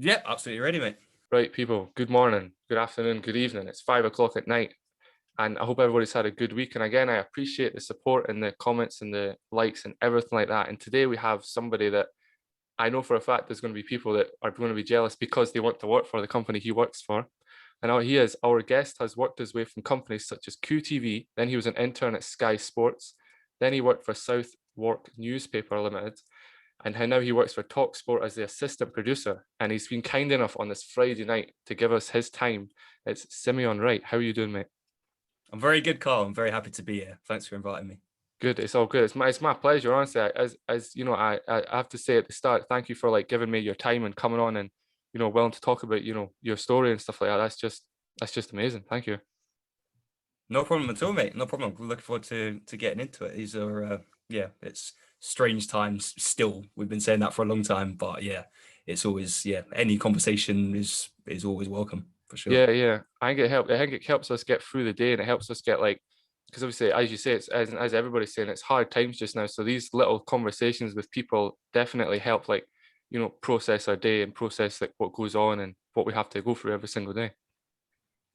Yeah, absolutely ready, mate. Right, people, good morning, good afternoon, good evening. It's 5 o'clock at night, and I hope everybody's had a good week. And again, I appreciate the support and the comments and the likes and everything like that. And today we have somebody that I know for a fact there's going to be people that are going to be jealous because they want to work for the company he works for. And now he is, our guest has worked his way from companies such as QTV, then he was an intern at Sky Sports, then he worked for Southwark Newspaper Limited, and how now he works for Talksport as the assistant producer. And he's been kind enough on this Friday night to give us his time. It's Simeon Wright. How are you doing, mate? I'm very good, Carl. I'm very happy to be here. Thanks for inviting me. Good. It's all good. It's my pleasure. Honestly, as you know, I have to say at the start, thank you for like giving me your time and coming on and willing to talk about your story and stuff like that. That's just amazing. Thank you. No problem at all, mate. No problem. I'm looking forward to getting into it. These are, it's strange times still. We've been saying that for a long time, but yeah, it's always, any conversation is always welcome for sure. Yeah. I think it helps us get through the day, and it helps us get like, because obviously, as you say, it's as everybody's saying, it's hard times just now. So these little conversations with people definitely help, like, process our day and process like what goes on and what we have to go through every single day.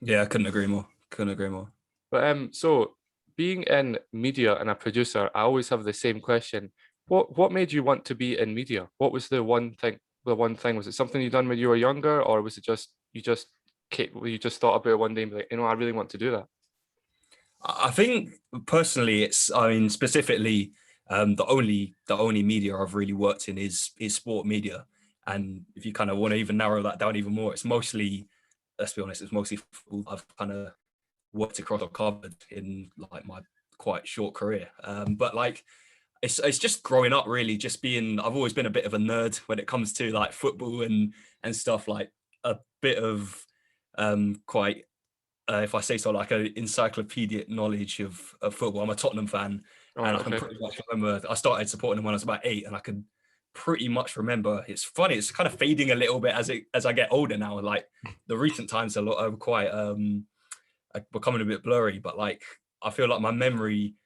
Yeah, I couldn't agree more. Couldn't agree more. But so being in media and a producer, I always have the same question. What made you want to be in media? What was the one thing? The one thing, was it something you done when you were younger, or was it just you just thought about it one day and be like, I really want to do that? I think personally, I mean, specifically, the only media I've really worked in is sport media. And if you kind of want to even narrow that down even more, it's mostly, let's be honest, it's mostly football I've kind of worked across or covered in like my quite short career. But like it's just growing up really, just being, I've always been a bit of a nerd when it comes to like football and stuff, like a bit of quite if I say so, like an encyclopedic knowledge of football. I'm a Tottenham fan, All and right, I can okay. pretty much remember I started supporting them when I was about 8, and I can pretty much remember. It's funny, it's kind of fading a little bit as I get older now. Like the recent times are quite becoming a bit blurry, but like I feel like my memory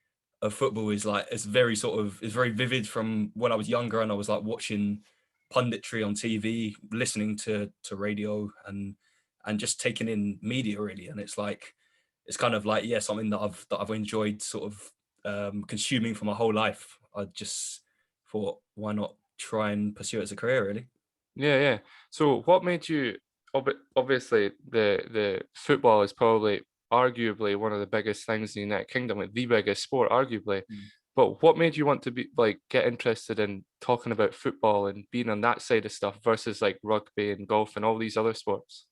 of football is like it's very vivid from when I was younger and I was like watching punditry on TV, listening to radio and just taking in media really. And it's kind of like, yeah, something that I've enjoyed sort of consuming for my whole life. I just thought, why not try and pursue it as a career really? Yeah. So what made you obviously the football is probably arguably one of the biggest things in the United Kingdom, like the biggest sport, arguably. Mm. But what made you want to be like get interested in talking about football and being on that side of stuff versus like rugby and golf and all these other sports?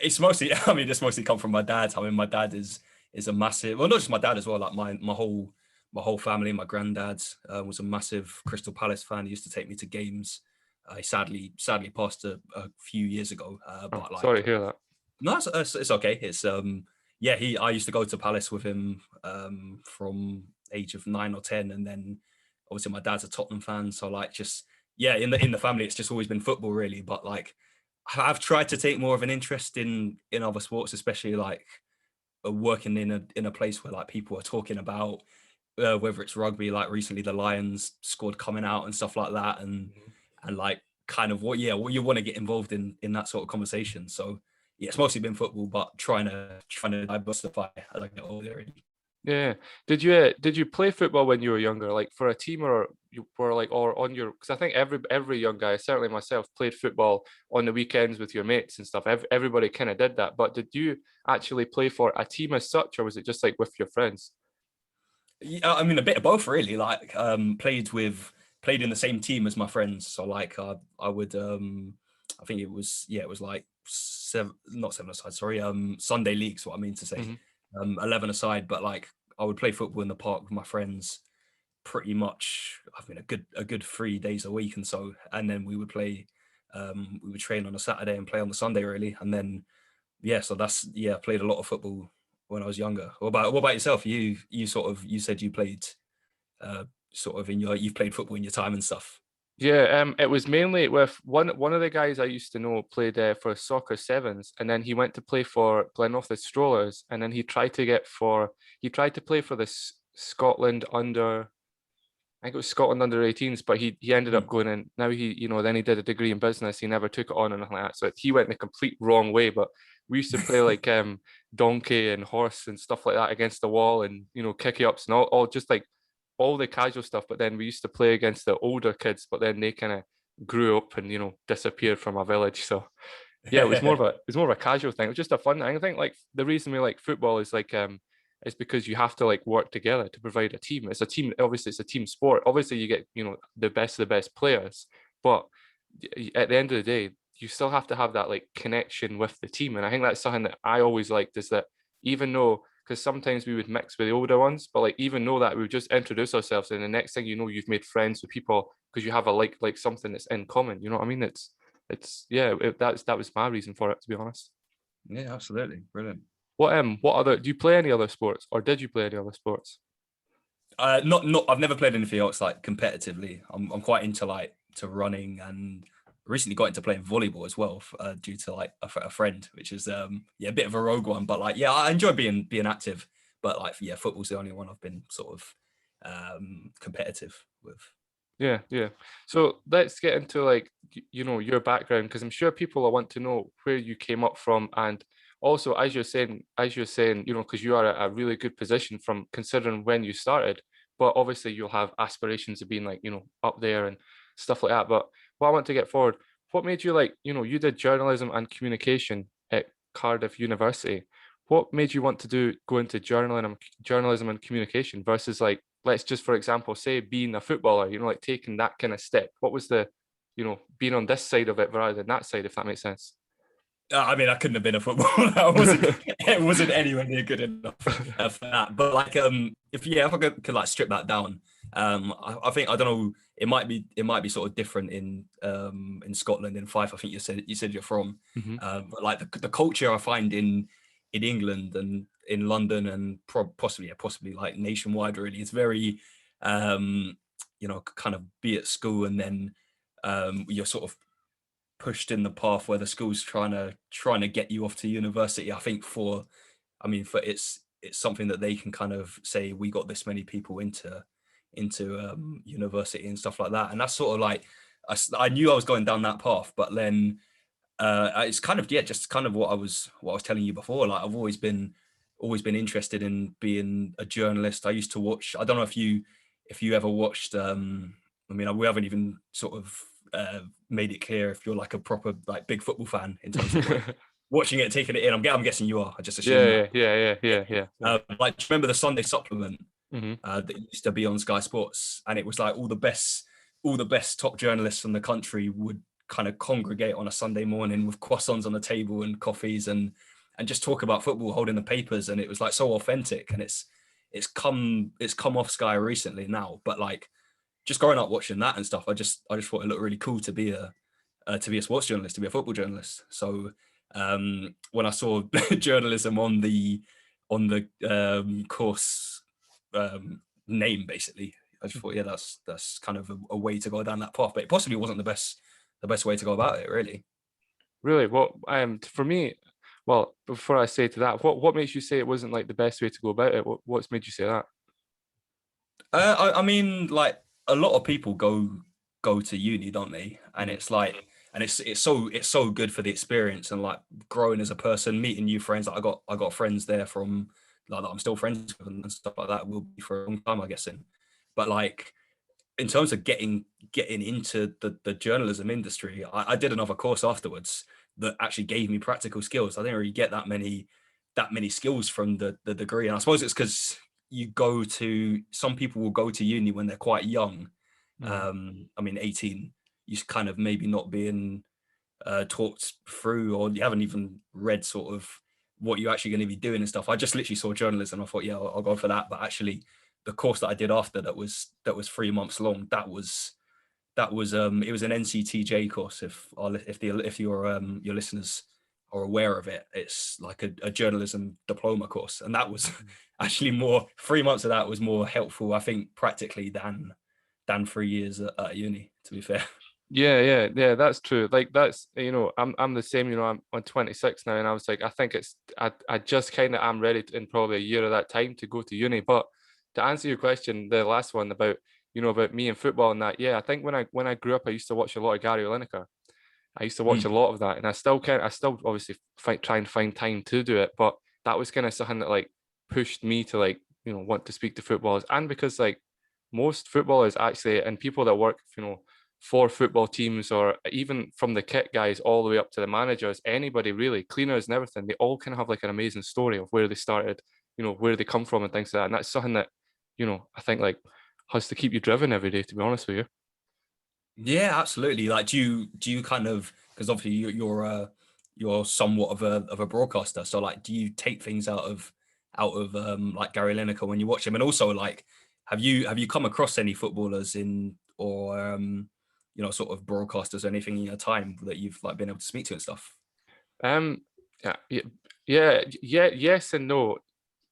It's mostly, I mean, it's mostly come from my dad. I mean, my dad is a massive, well, not just my dad as well. Like my whole family, my granddad was a massive Crystal Palace fan. He used to take me to games. He sadly passed a few years ago. Oh, But sorry like, to hear that. no, it's okay. It's yeah, I used to go to Palace with him from age of 9 or 10, and then obviously my dad's a Tottenham fan, so like just yeah, in the family, it's just always been football really. But like I've tried to take more of an interest in other sports, especially like working in a place where like people are talking about whether it's rugby, like recently the Lions squad coming out and stuff like that, Mhm. and like kind of what you want to get involved in that sort of conversation. So yeah, it's mostly been football, but trying to diversify as I get older. Really. Yeah. Did you play football when you were younger, like for a team, or you were like, or on your? Because I think every young guy, certainly myself, played football on the weekends with your mates and stuff. Everybody kind of did that. But did you actually play for a team as such, or was it just like with your friends? Yeah, I mean a bit of both really. Like played in the same team as my friends. So like I would I think it was like seven, not seven aside, sorry, Sunday leagues, what I mean to say. Hmm. 11 aside, but like I would play football in the park with my friends pretty much, I mean a good 3 days a week and so, and then we would train on a Saturday and play on the Sunday really. And then yeah, so that's yeah, I played a lot of football when I was younger. What about yourself? You said you played uh sort of you've played football in your time and stuff. Yeah, it was mainly with one of the guys I used to know played for soccer sevens, and then he went to play for Glenoffice Strollers, and then he tried to play for the Scotland under. I think it was Scotland under 18s, but he ended up going in. Now then he did a degree in business. He never took it on or anything like that. So he went the complete wrong way. But we used to play like donkey and horse and stuff like that against the wall, and kicky ups and all just like all the casual stuff. But then we used to play against the older kids, but then they kind of grew up and disappeared from our village. So yeah, it was more of a casual thing. It was just a fun thing. I think like the reason we like football is like it's because you have to like work together to provide a team. It's a team, obviously it's a team sport. Obviously you get, the best of the best players, but at the end of the day, you still have to have that like connection with the team. And I think that's something that I always liked, is that even though, because sometimes we would mix with the older ones, but like even though that we would just introduce ourselves, and the next thing you know, you've made friends with people because you have a like something that's in common. You know what I mean? That was my reason for it, to be honest. Yeah, absolutely. Brilliant. What other, do you play any other sports, or did you play any other sports? Not I've never played anything else like competitively. I'm quite into to running, and recently got into playing volleyball as well, due to like a friend, which is a bit of a rogue one, but like I enjoy being active, but like football's the only one I've been sort of competitive with. Yeah. So let's get into like your background, because I'm sure people will want to know where you came up from, and also as you're saying, because you are at a really good position from considering when you started, but obviously you'll have aspirations of being like up there and stuff like that. But what I want to get forward, what made you like you did journalism and communication at Cardiff University. What made you want to go into journalism and communication versus like, let's just, for example, say being a footballer, like taking that kind of step? What was the, being on this side of it rather than that side, if that makes sense? I mean, I couldn't have been a footballer. It wasn't anywhere near good enough for that. But like, if I could like strip that down, I think, I don't know, it might be sort of different in Scotland, in Fife. I think you said you're from, but like the culture I find in England and in London and possibly like nationwide, really, it's very, kind of be at school, and then you're sort of pushed in the path where the school's trying to get you off to university. I think for it's something that they can kind of say, we got this many people into university and stuff like that. And that's sort of like, I knew I was going down that path, but then it's kind of just kind of what I was telling you before. Like, I've always been interested in being a journalist. I used to watch, I don't know if you ever watched, we haven't even sort of made it clear if you're like a proper like big football fan in terms of like, watching it, taking it in. I'm guessing you are. I just assume that. Yeah. Like, do you remember the Sunday supplement that used to be on Sky Sports, and it was like all the best top journalists from the country would kind of congregate on a Sunday morning with croissants on the table and coffees and just talk about football, holding the papers, and it was like so authentic. And it's come off Sky recently now, but like, just growing up watching that and stuff, I just thought it looked really cool to be a sports journalist, to be a football journalist. So when I saw journalism on the course name, basically, I just thought, that's kind of a way to go down that path. But it possibly wasn't the best way to go about it, really. Really, what for me, well, before I say to that, what makes you say it wasn't like the best way to go about it? What's made you say that? I mean, like, a lot of people go to uni, don't they? And it's like, and it's so good for the experience and like growing as a person, meeting new friends. Like, I got friends there from like that I'm still friends with and stuff like that. Will be for a long time, I guess. But like, in terms of getting into the journalism industry, I did another course afterwards that actually gave me practical skills. I didn't really get that many skills from the degree, and I suppose it's because some people will go to uni when they're quite young. 18, you kind of maybe not being talked through, or you haven't even read sort of what you're actually going to be doing and stuff. I just literally saw journalism. I thought, I'll go for that. But actually, the course that I did after that was 3 months long. It was an NCTJ course. If your listeners are aware of it, it's like a journalism diploma course, and that was actually more. 3 months of that was more helpful, I think, practically than 3 years at uni, to be fair. Yeah, that's true. Like, that's, I'm the same. I'm 26 now, and I was like, I think I just kind of am ready in probably a year of that time to go to uni. But to answer your question, the last one about about me and football and that. Yeah, I think when I grew up, I used to watch a lot of Gary Lineker. I used to watch a lot of that, and I still obviously try and find time to do it. But that was kind of something that like pushed me to like want to speak to footballers, and because like most footballers actually and people that work for football teams, or even from the kit guys all the way up to the managers, anybody really, cleaners and everything, they all kind of have like an amazing story of where they started, where they come from and things like that. And that's something that I think like has to keep you driven every day, to be honest with you. Yeah, absolutely. Like, do you kind of, because obviously you're somewhat of a broadcaster, so like, do you take things out of like Gary Lineker when you watch him, and also like, have you come across any footballers or sort of broadcasters or anything in your time that you've like been able to speak to and stuff? Um, yeah, yes and no.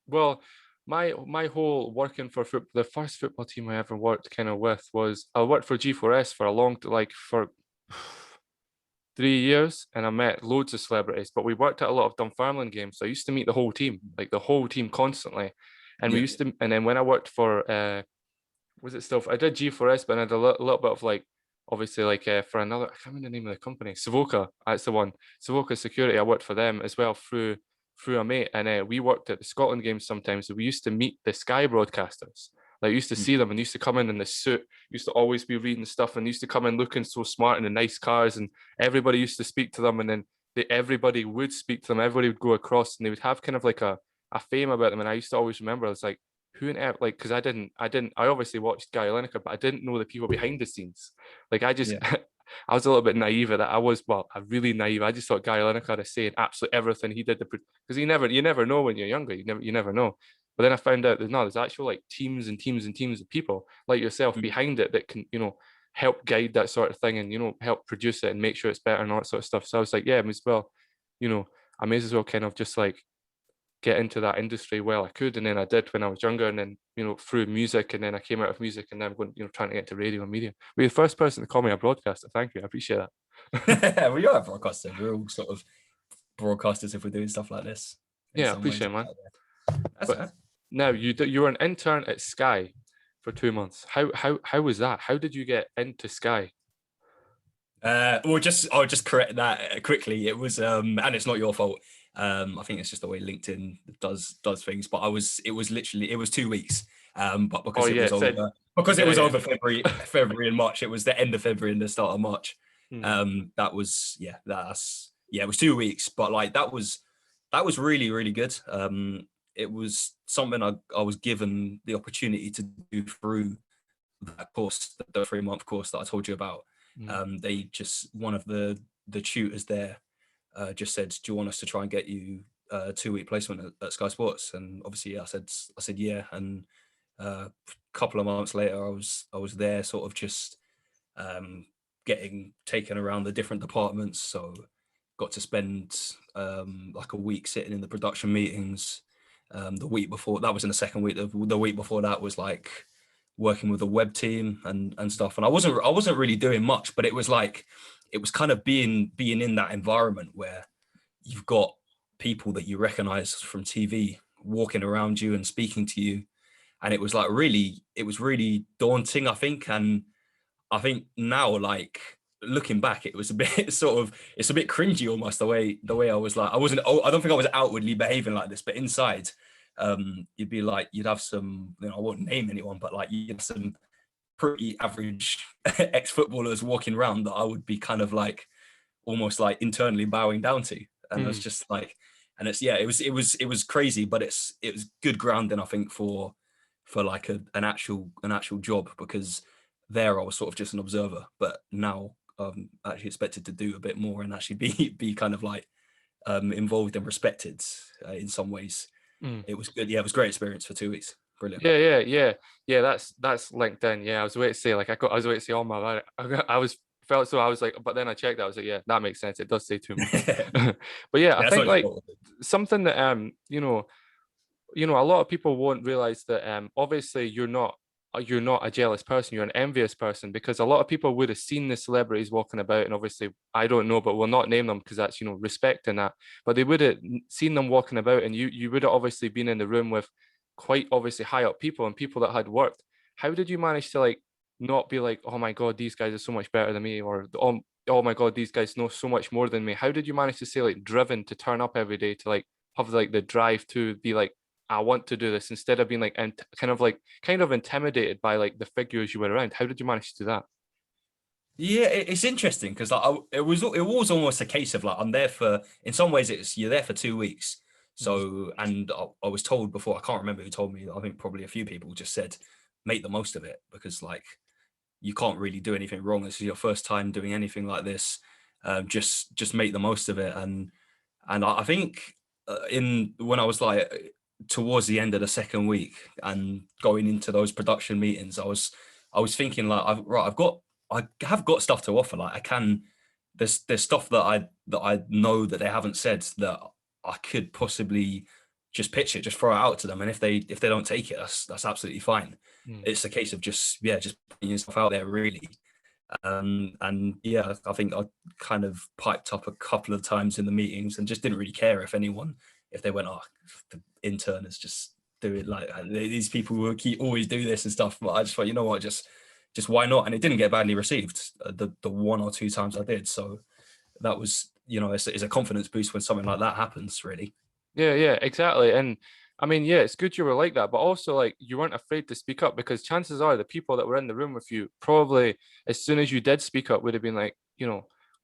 Well, my whole working for the first football team I ever worked kind of with was I worked for G4S for for 3 years, and I met loads of celebrities. But we worked at a lot of Dunfermline games, so I used to meet the whole team, like the whole team constantly. And we Yeah. used to, and then when I worked for was it still? I did G4S, but I had a little bit of like, obviously like for another, I can't remember the name of the company, Savoca. That's the one. Savoca Security. I worked for them as well through a mate, and we worked at the Scotland games sometimes. So we used to meet the Sky broadcasters. Like, used to see them and used to come in the suit. Used to always be reading stuff and used to come in looking so smart in the nice cars, and everybody used to speak to them, and then everybody would speak to them. Everybody would go across, and they would have kind of like a fame about them. And I used to always remember, it's like, who in like, because I obviously watched Guy Lineker, but I didn't know the people behind the scenes. Like, I just Yeah. I was a little bit naive at that. I'm really naive. I just thought Guy Lineker had to say absolutely everything he did because you never know when you're younger. You never know. But then I found out that no, there's actual like teams and teams and teams of people like yourself behind it that can help guide that sort of thing and help produce it and make sure it's better and all that sort of stuff. So I was like, yeah, I may as well kind of just like get into that industry while I could, and then I did when I was younger, and then through music, and then I came out of music, and then I'm going trying to get into radio and media. But you're the first person to call me a broadcaster. Thank you, I appreciate that. We are a broadcaster. We're all sort of broadcasters if we're doing stuff like this in Yeah, I some ways. appreciate it, man. That's But it. now you were an intern at Sky for 2 months. How was that? How did you get into Sky? I'll just correct that quickly. It was and it's not your fault. I think it's just the way LinkedIn does things. But it was 2 weeks. But Oh because it yeah, was it said because it yeah, was yeah. over February and March. It was the end of February and the start of March. That was it was 2 weeks. But like that was really, really good. It was something I was given the opportunity to do through that course, the 3-month course that I told you about. They just, one of the tutors there just said, do you want us to try and get you a 2-week placement at Sky Sports? And obviously I said yeah. And a couple of months later I was there, sort of just getting taken around the different departments. So got to spend like a week sitting in the production meetings. The week before that was in the second week. The week before that was like working with a web team and stuff. And I wasn't really doing much, but it was kind of being in that environment where you've got people that you recognize from TV walking around you and speaking to you. And it was really daunting, I think. And I think now, like looking back, it was a bit it's a bit cringy almost, the way I was like, I don't think I was outwardly behaving like this, but inside, you'd be like, you'd have some, I won't name anyone, but like you'd have some pretty average ex-footballers walking around that I would be kind of like almost like internally bowing down to. And I was just like, and it was crazy, but it was good grounding, I think, for like an actual job, because there I was sort of just an observer, but now I'm actually expected to do a bit more and actually be kind of like involved and respected in some ways. It was good. Yeah, it was a great experience for 2 weeks. Brilliant. Yeah. That's LinkedIn. Yeah, I was waiting to say like I was waiting to say all my I was felt so I was like, but then I checked. I was like, yeah, that makes sense. It does say 2 months. But yeah, I That's think not your like fault. something that a lot of people won't realize that obviously you're not a jealous person, you're an envious person, because a lot of people would have seen the celebrities walking about, and obviously I don't know, but we'll not name them because that's respect in that, but they would have seen them walking about, and you would have obviously been in the room with quite obviously high up people and people that had worked. How did you manage to like not be like, oh my God, these guys are so much better than me, or oh my God, these guys know so much more than me? How did you manage to stay like driven to turn up every day, to like have like the drive to be like, I want to do this, instead of being like and kind of intimidated by like the figures you were around? How did you manage to do that? Yeah, it's interesting because like it was almost a case of like I'm there for, in some ways you're there for 2 weeks. So, and I was told before, I can't remember who told me, I think probably a few people just said make the most of it, because like you can't really do anything wrong. This is your first time doing anything like this. Just make the most of it. And I think in when I was like towards the end of the second week and going into those production meetings, I was thinking like I have got stuff to offer. Like I can, there's stuff that I know that they haven't said that I could possibly just pitch it, just throw it out to them, and if they don't take it, that's absolutely fine. Mm. It's a case of just putting yourself out there really. And yeah, I think I kind of piped up a couple of times in the meetings and just didn't really care if they went, oh, the intern is just do it, like these people will always do this and stuff. But I just thought, you know what, just why not? And it didn't get badly received the one or two times I did. So that was, it's a confidence boost when something like that happens, really. Yeah, exactly. And I mean, yeah, it's good you were like that, but also like you weren't afraid to speak up, because chances are the people that were in the room with you probably, as soon as you did speak up, would have been like,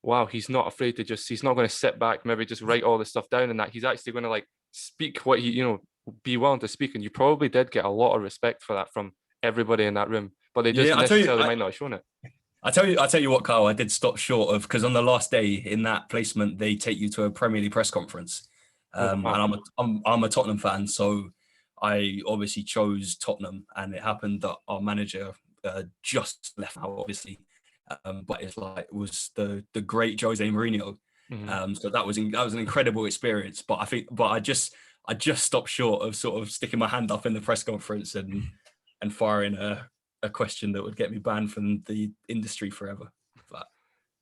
wow, he's not afraid to he's not going to sit back, maybe just write all this stuff down, and that he's actually going to like speak what he, be willing to speak. And you probably did get a lot of respect for that from everybody in that room, but they just Yeah, I tell you, necessarily might not have shown it. I tell you what, Kyle, I did stop short of, because on the last day in that placement, they take you to a Premier League press conference. Oh, And wow. I'm a Tottenham fan, so I obviously chose Tottenham, and it happened that our manager just left now, obviously, but it was the great Jose Mourinho. Mhm. So that was an incredible experience. But I just stopped short of sort of sticking my hand up in the press conference and firing a question that would get me banned from the industry forever. But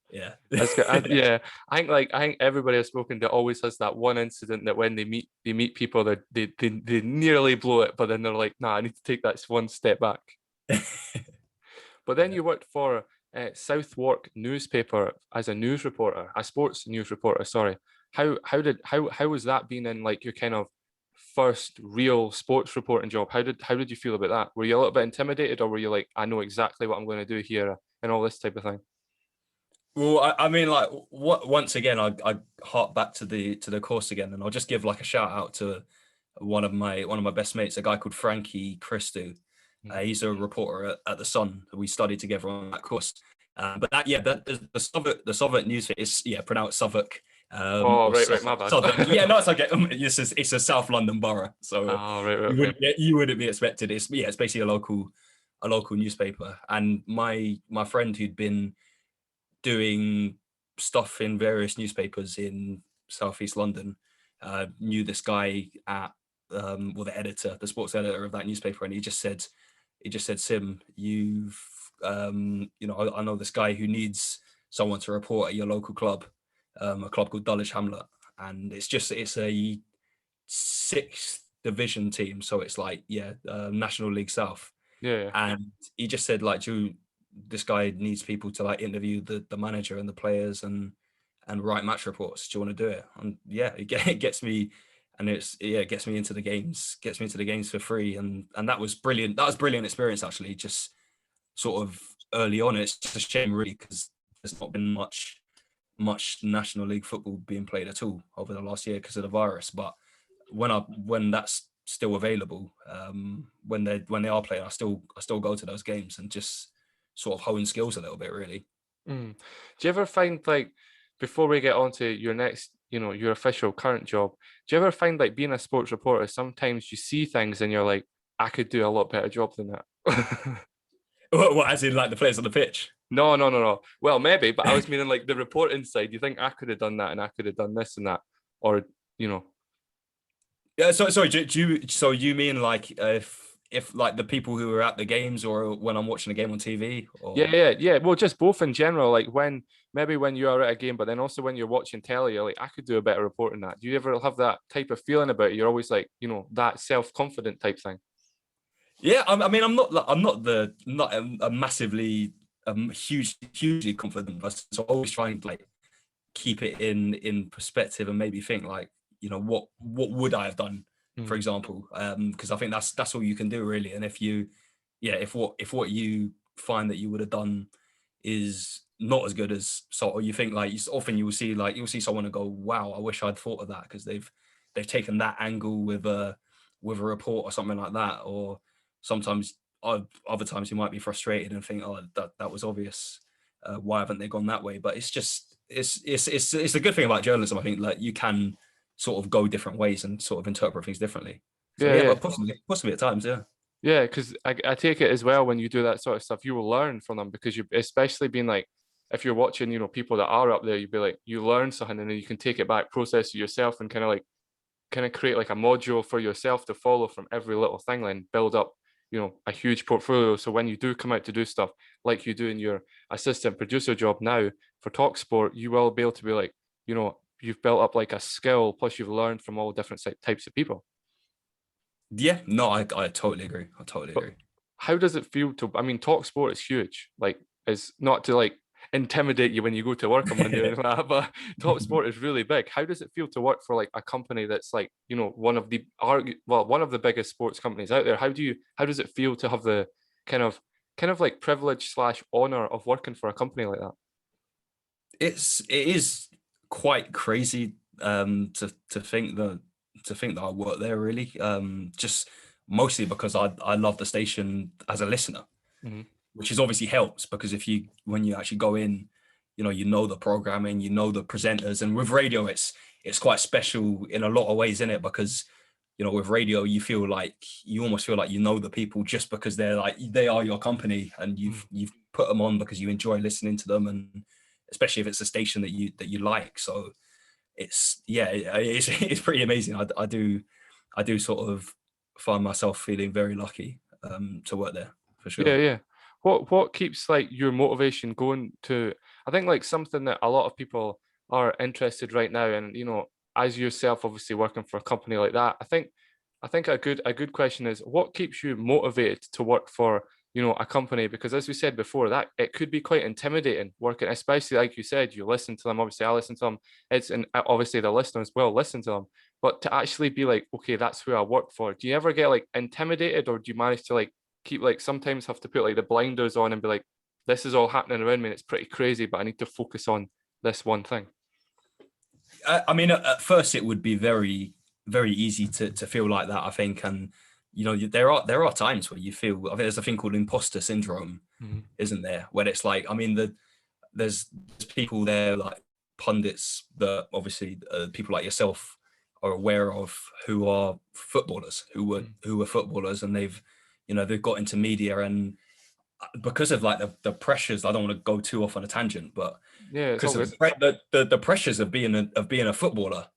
yeah. That's good. Yeah, I think everybody I've spoken to always has that one incident that when they meet people that they nearly blow it, but then they're like, nah, I need to take that one step back. But then Yeah. you worked for Southwark newspaper as a news reporter, a sports news reporter. Sorry, how was that being in like your kind of first real sports reporting job? How did you feel about that? Were you a little bit intimidated, or were you like, I know exactly what I'm going to do here and all this type of thing? Well, I mean, like, once again, I hark back to the course again, and I'll just give like a shout out to one of my best mates, a guy called Frankie Christou. He's a reporter at the Sun. We studied together on that course. But the Southwark newspaper is, pronounced Southwark. Oh, Or right, my bad. Southwark. Yeah, no, it's okay. It's a South London borough, so Oh, right, you okay. wouldn't be expected. It's basically a local newspaper. And my friend who'd been doing stuff in various newspapers in Southeast London knew this guy at the sports editor of that newspaper, and he just said, Sim, I know this guy who needs someone to report at your local club, a club called Dulwich Hamlet, and it's a sixth division team, so it's like National League South. Yeah, And he just said, like, this guy needs people to like interview the manager and the players and write match reports. Do you want to do it? And yeah, it gets me, and it gets me into the games for free, and that was brilliant. That was brilliant experience, actually. Just sort of early on. It's just a shame really, because there's not been much National League football being played at all over the last year because of the virus. But when that's still available, when they are playing, I still go to those games and just sort of hone skills a little bit, really. Mm. Do you ever find like, before we get on to your next, your official current job, do you ever find like being a sports reporter, sometimes you see things and you're like, I could do a lot better job than that? What, as in like the players on the pitch? No, no, no, no. Well, maybe, but I was meaning like the reporting side. You think I could have done that and I could have done this and that, or you know? Yeah. So sorry. So you mean like if like the people who are at the games, or when I'm watching a game on TV, Yeah, or yeah, yeah. Well, just both in general. Like maybe when you are at a game, but then also when you're watching telly, you're like, I could do a better report than that. Do you ever have that type of feeling about it? You're always like, that self-confident type thing. Yeah, I mean, I'm not a massively hugely confident person. So always trying to like keep it in perspective and maybe think like, what would I have done, for Mm. example? Because I think that's all you can do really. And if what you find that you would have done is not as good as or you think like often you'll see someone and go, wow, I wish I'd thought of that, because they've taken that angle with a report or something like that. Or sometimes other times you might be frustrated and think, oh, that was obvious. Why haven't they gone that way? But it's just it's a good thing about journalism. I think like you can sort of go different ways and sort of interpret things differently. So Yeah, yeah, yeah. but possibly at times, yeah. Yeah, because I take it as well, when you do that sort of stuff, you will learn from them, because you, especially being like, if you're watching, people that are up there, you'd be like, you learn something and then you can take it back, process it yourself, and kind of create like a module for yourself to follow from every little thing, and build up, a huge portfolio. So when you do come out to do stuff like you do in your assistant producer job now for Talksport, you will be able to be like, you've built up like a skill, plus you've learned from all different types of people. Yeah, no, I totally agree. I totally But agree. how does it feel to, I mean, Talksport is huge. Like, it's not to like intimidate you when you go to work on Monday or anything like that, but Talksport is really big. How does it feel to work for like a company that's like, one of the biggest sports companies out there? How does it feel to have the kind of like privilege slash honor of working for a company like that? It is quite crazy to think that I work there really. Just mostly because I love the station as a listener, Mm-hmm. which is obviously helps, because when you actually go in, you know the programming, you know the presenters. And with radio it's quite special in a lot of ways, in it, because with radio you almost feel like you know the people, just because they are your company, and you've put them on because you enjoy listening to them, and especially if it's a station that you like. So it's pretty amazing. I do sort of find myself feeling very lucky to work there, for Yeah, sure. yeah. What keeps like your motivation going to, I think like something that a lot of people are interested right now, and as yourself obviously working for a company like that, I think a good question is, what keeps you motivated to work for, a company? Because as we said before, that it could be quite intimidating working, especially like you said, you listen to them, obviously I listen to them, and obviously the listeners will listen to them, but to actually be like, okay, that's who I work for. Do you ever get like intimidated, or do you manage to like keep, like, sometimes have to put like the blinders on and be like, this is all happening around me and it's pretty crazy, but I need to focus on this one thing? I mean, at first it would be very, very easy to feel like that, I think. And there are times where you feel. I think there's a thing called imposter syndrome, Mhm. isn't there? When it's like, I mean, there's people there, like pundits, that obviously people like yourself are aware of, who are footballers, Mhm. who were footballers, and they've got into media. And because of like the pressures, I don't want to go too off on a tangent, but Yeah, it's all because of good. the pressures of being a footballer,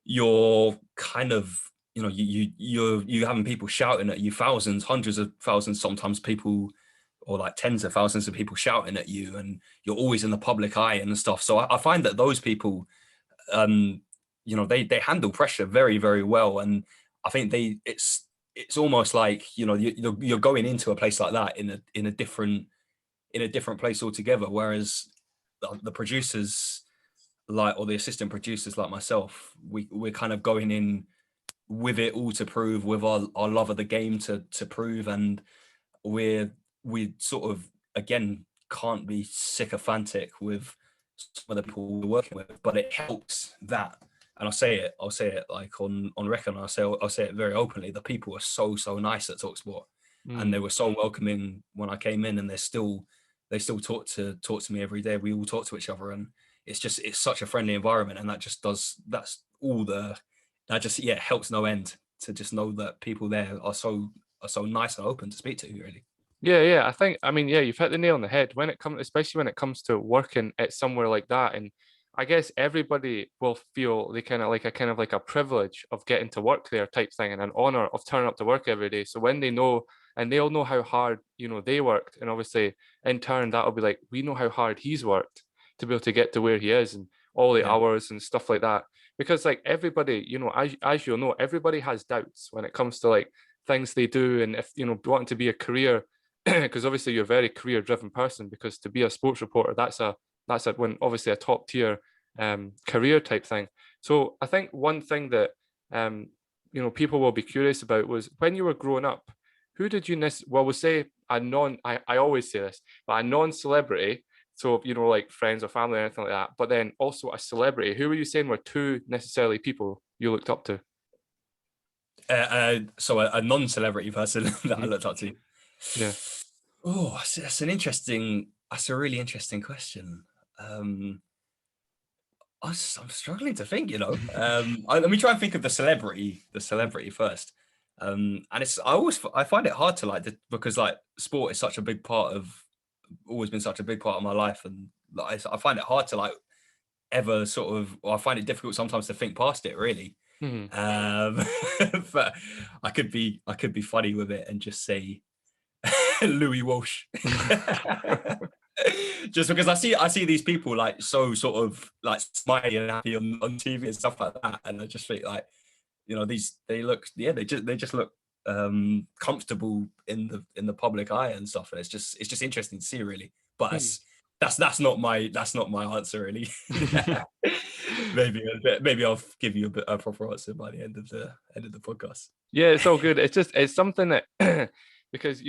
you're kind of, you having people shouting at you, thousands, hundreds of thousands, sometimes people, or like tens of thousands of people shouting at you, and you're always in the public eye and stuff. So I find that those people, um they handle pressure very, very well. And I think it's almost like, you're going into a place like that in a different place altogether. Whereas the producers, like, or the assistant producers like myself, we're kind of going in with it all to prove, with our love of the game to prove. And we sort of, again, can't be sycophantic with some of the people we're working with, but it helps that. And I'll say it like on record, and I'll say it very openly. The people are so nice at Talksport, and Mm. they were so welcoming when I came in, and they still talk to me every day. We all talk to each other, and it's such a friendly environment. And that's all that just, yeah, helps no end, to just know that people there are so nice and open to speak to, really. Yeah, yeah. I mean, yeah, you've hit the nail on the head when it comes, especially when it comes to working at somewhere like that. And I guess everybody will feel they kind of like a privilege of getting to work there type thing, and an honor of turning up to work every day. So when they know, and they'll know how hard, they worked. And obviously in turn, that'll be like, we know how hard he's worked to be able to get to where he is, and all the Yeah. hours and stuff like that. Because like everybody, as you'll know, everybody has doubts when it comes to like things they do, and if wanting to be a career, because obviously you're a very career driven person, because to be a sports reporter, that's when obviously a top tier career type thing. So I think one thing that people will be curious about was, when you were growing up, who did you we'll say a I always say this, but a non-celebrity, so like friends or family or anything like that, but then also a celebrity, who were you saying were two necessarily people you looked up to? So a non-celebrity person that I looked up to. Yeah. Oh, that's a really interesting question. I'm struggling to think, let me try and think of the celebrity first. And I find it hard to because like sport is such a big part of, always been such a big part of my life, and like, I find it hard to like ever sort of, or I find it difficult sometimes to think past it really. But I could be funny with it and just say Louis Walsh. Just because I see these people like so sort of like smiling and happy on TV and stuff like that, and I just think like, they just look comfortable in the public eye and stuff, and it's just interesting to see really. But that's not my answer really. maybe I'll give you a proper answer by the end of the podcast. Yeah, it's all good. It's something that because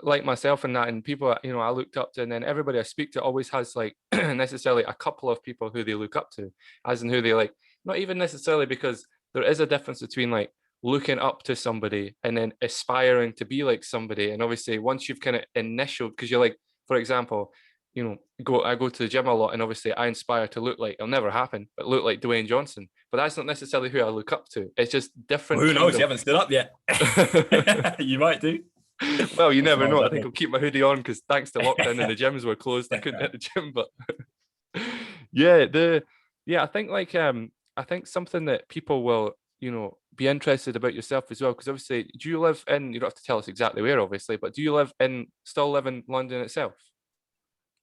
like myself and that, and people I looked up to, and then everybody I speak to always has like necessarily a couple of people who they look up to, as in who they like. Not even necessarily, because there is a difference between like looking up to somebody and then aspiring to be like somebody. And obviously once you've kind of because you're like, for example, I go to the gym a lot, and obviously I aspire to look like, it'll never happen, but look like Dwayne Johnson. But that's not necessarily who I look up to. It's just different. Well, who knows? You haven't stood up yet. You might do. Well, you never know. I think I'll keep my hoodie on, because thanks to lockdown and the gyms were closed, I couldn't hit the gym. But I think like I think something that people will be interested about yourself as well, because obviously, do you live in? You don't have to tell us exactly where, obviously, but do you still live in London itself?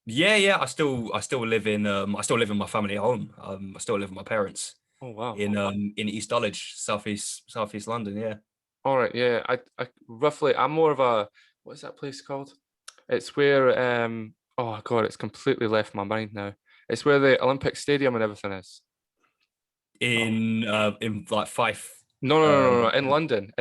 Yeah. I still live in my family home. I still live with my parents. Oh wow. In East Dulwich, southeast London. Yeah. All right. Yeah. I roughly, I'm more of a, what's that place called? It's where oh god, it's completely left my mind now. It's where the Olympic Stadium and everything is. In like Fife. No. In London.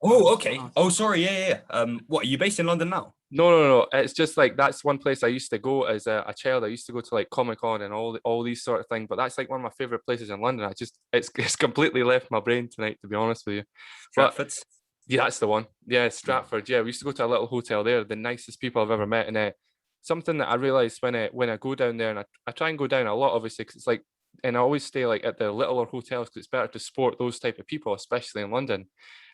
Oh, okay. Oh, sorry. Yeah. What, are you based in London now? No. It's just like, that's one place I used to go as a child. I used to go to like Comic-Con and all these sort of things. But that's like one of my favorite places in London. It's completely left my brain tonight, to be honest with you. Stratford. Yeah, that's the one. Yeah, Stratford. Yeah, we used to go to a little hotel there. The nicest people I've ever met. And something that I realized when I go down there, and I try and go down a lot, obviously, because it's like, and I always stay like at the littler hotels, because it's better to sport those type of people, especially in London.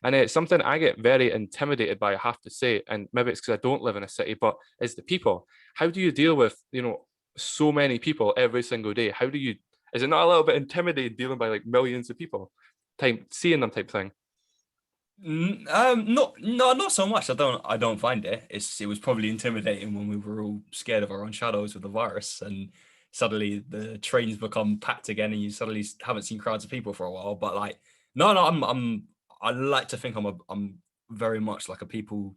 And it's something I get very intimidated by, I have to say, and maybe it's because I don't live in a city, but it's the people. How do you deal with so many people every single day? Is it not a little bit intimidating dealing by like millions of people, seeing them type thing? Not so much. I don't find it. It was probably intimidating when we were all scared of our own shadows with the virus, and suddenly the trains become packed again, and you suddenly haven't seen crowds of people for a while. But like, no, I like to think I'm very much like a people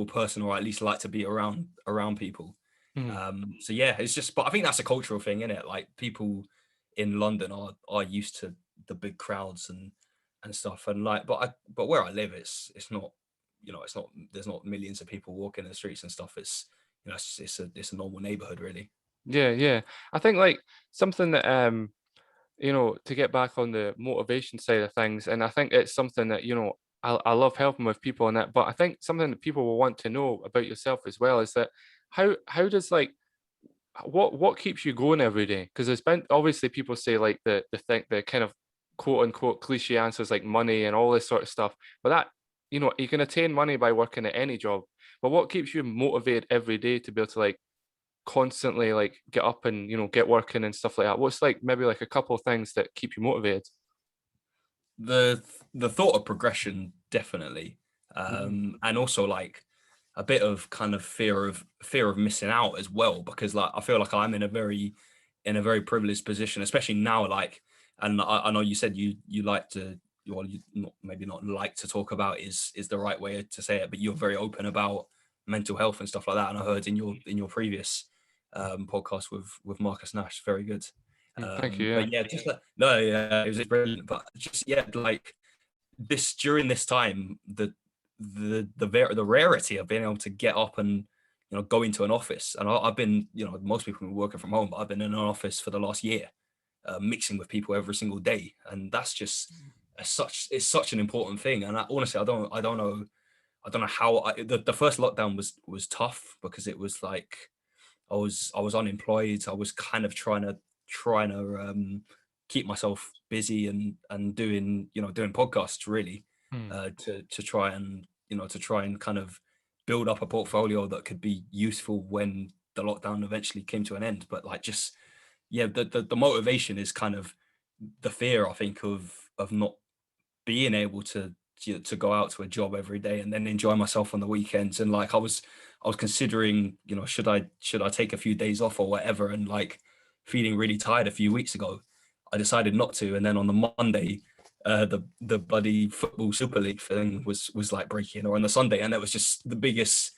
person, or at least like to be around people. So yeah, it's just, but I think that's a cultural thing, isn't it? Like, people in London are used to the big crowds and stuff, and like, but where I live, it's not, there's not millions of people walking in the streets and stuff. It's it's a normal neighborhood really. Yeah. I think like something that to get back on the motivation side of things, and I think it's something that I love helping with people and that, but I think something that people will want to know about yourself as well is that how does like what keeps you going every day? Because there's been, obviously, people say like the kind of quote unquote cliche answers like money and all this sort of stuff, but that you can attain money by working at any job, but what keeps you motivated every day to be able to like constantly like get up and get working and stuff like that? What's like maybe like a couple of things that keep you motivated? The thought of progression, definitely, and also like a bit of kind of fear of missing out as well, because like I feel like I'm in a very privileged position, especially now. Like, and I know you said you like to you not, maybe not like to talk about is the right way to say it, but you're very open about mental health and stuff like that. And I heard in your previous podcast with Marcus Nash, very good. Thank you. Yeah. But yeah, just no, yeah, it was brilliant. But just like this during this time, the rarity of being able to get up and go into an office, and I've been most people have been working from home, but I've been in an office for the last year, mixing with people every single day, and that's just it's such an important thing. And honestly, I don't know how the first lockdown was tough, because it was like I was unemployed. I was kind of trying to keep myself busy and doing podcasts really, to try and kind of build up a portfolio that could be useful when the lockdown eventually came to an end. But like, just the motivation is kind of the fear, I think, of not being able to go out to a job every day and then enjoy myself on the weekends. And like I was considering, should I take a few days off or whatever, and like feeling really tired a few weeks ago, I decided not to. And then on the Monday, the bloody football Super League thing was like breaking, or on the Sunday, and it was just the biggest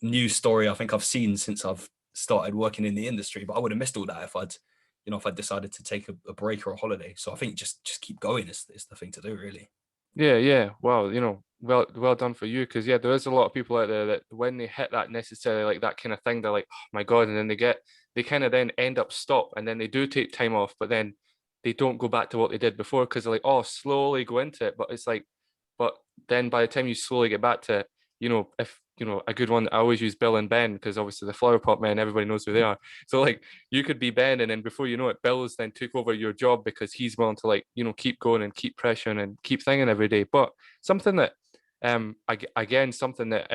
news story I think I've seen since I've started working in the industry. But I would have missed all that if I'd decided to take a break or a holiday. So I think just keep going is the thing to do, really. Yeah. Well, well done for you, because there is a lot of people out there that when they hit that necessarily like that kind of thing, they're like, oh my God, and then they kind of then end up stop, and then they do take time off, but then they don't go back to what they did before, because they're like, oh, slowly go into it. But it's like, but then by the time you slowly get back to it, if a good one, I always use Bill and Ben, because obviously the flower pot men, everybody knows who they are. So like, you could be Ben, and then before you know it, Bill's then took over your job, because he's willing to like keep going and keep pressuring and keep thinking every day. But something that something that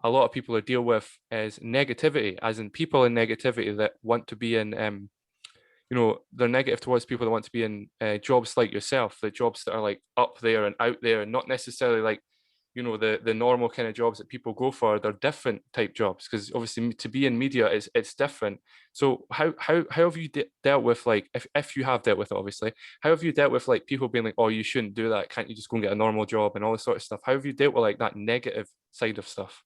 a lot of people deal with is negativity, as in people in negativity that want to be in they're negative towards people that want to be in jobs like yourself, the jobs that are like up there and out there, and not necessarily like the normal kind of jobs that people go for. They're different type jobs, because obviously to be in media it's different. So how have you dealt with, like, if you have dealt with it, obviously, how have you dealt with like people being like, oh, you shouldn't do that, can't you just go and get a normal job, and all this sort of stuff? How have you dealt with like that negative side of stuff?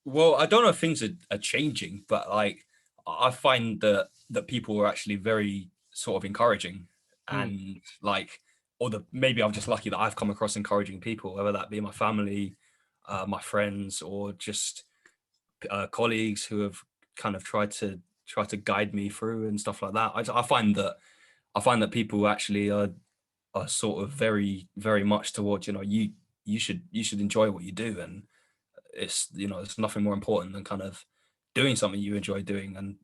Well, I don't know if things are changing, but like I find that people are actually very sort of encouraging, and like, maybe I'm just lucky that I've come across encouraging people, whether that be my family, my friends, or just colleagues who have kind of tried to guide me through and stuff like that. I find that people actually are sort of very, very much towards, you should enjoy what you do, and it's nothing more important than kind of doing something you enjoy doing. And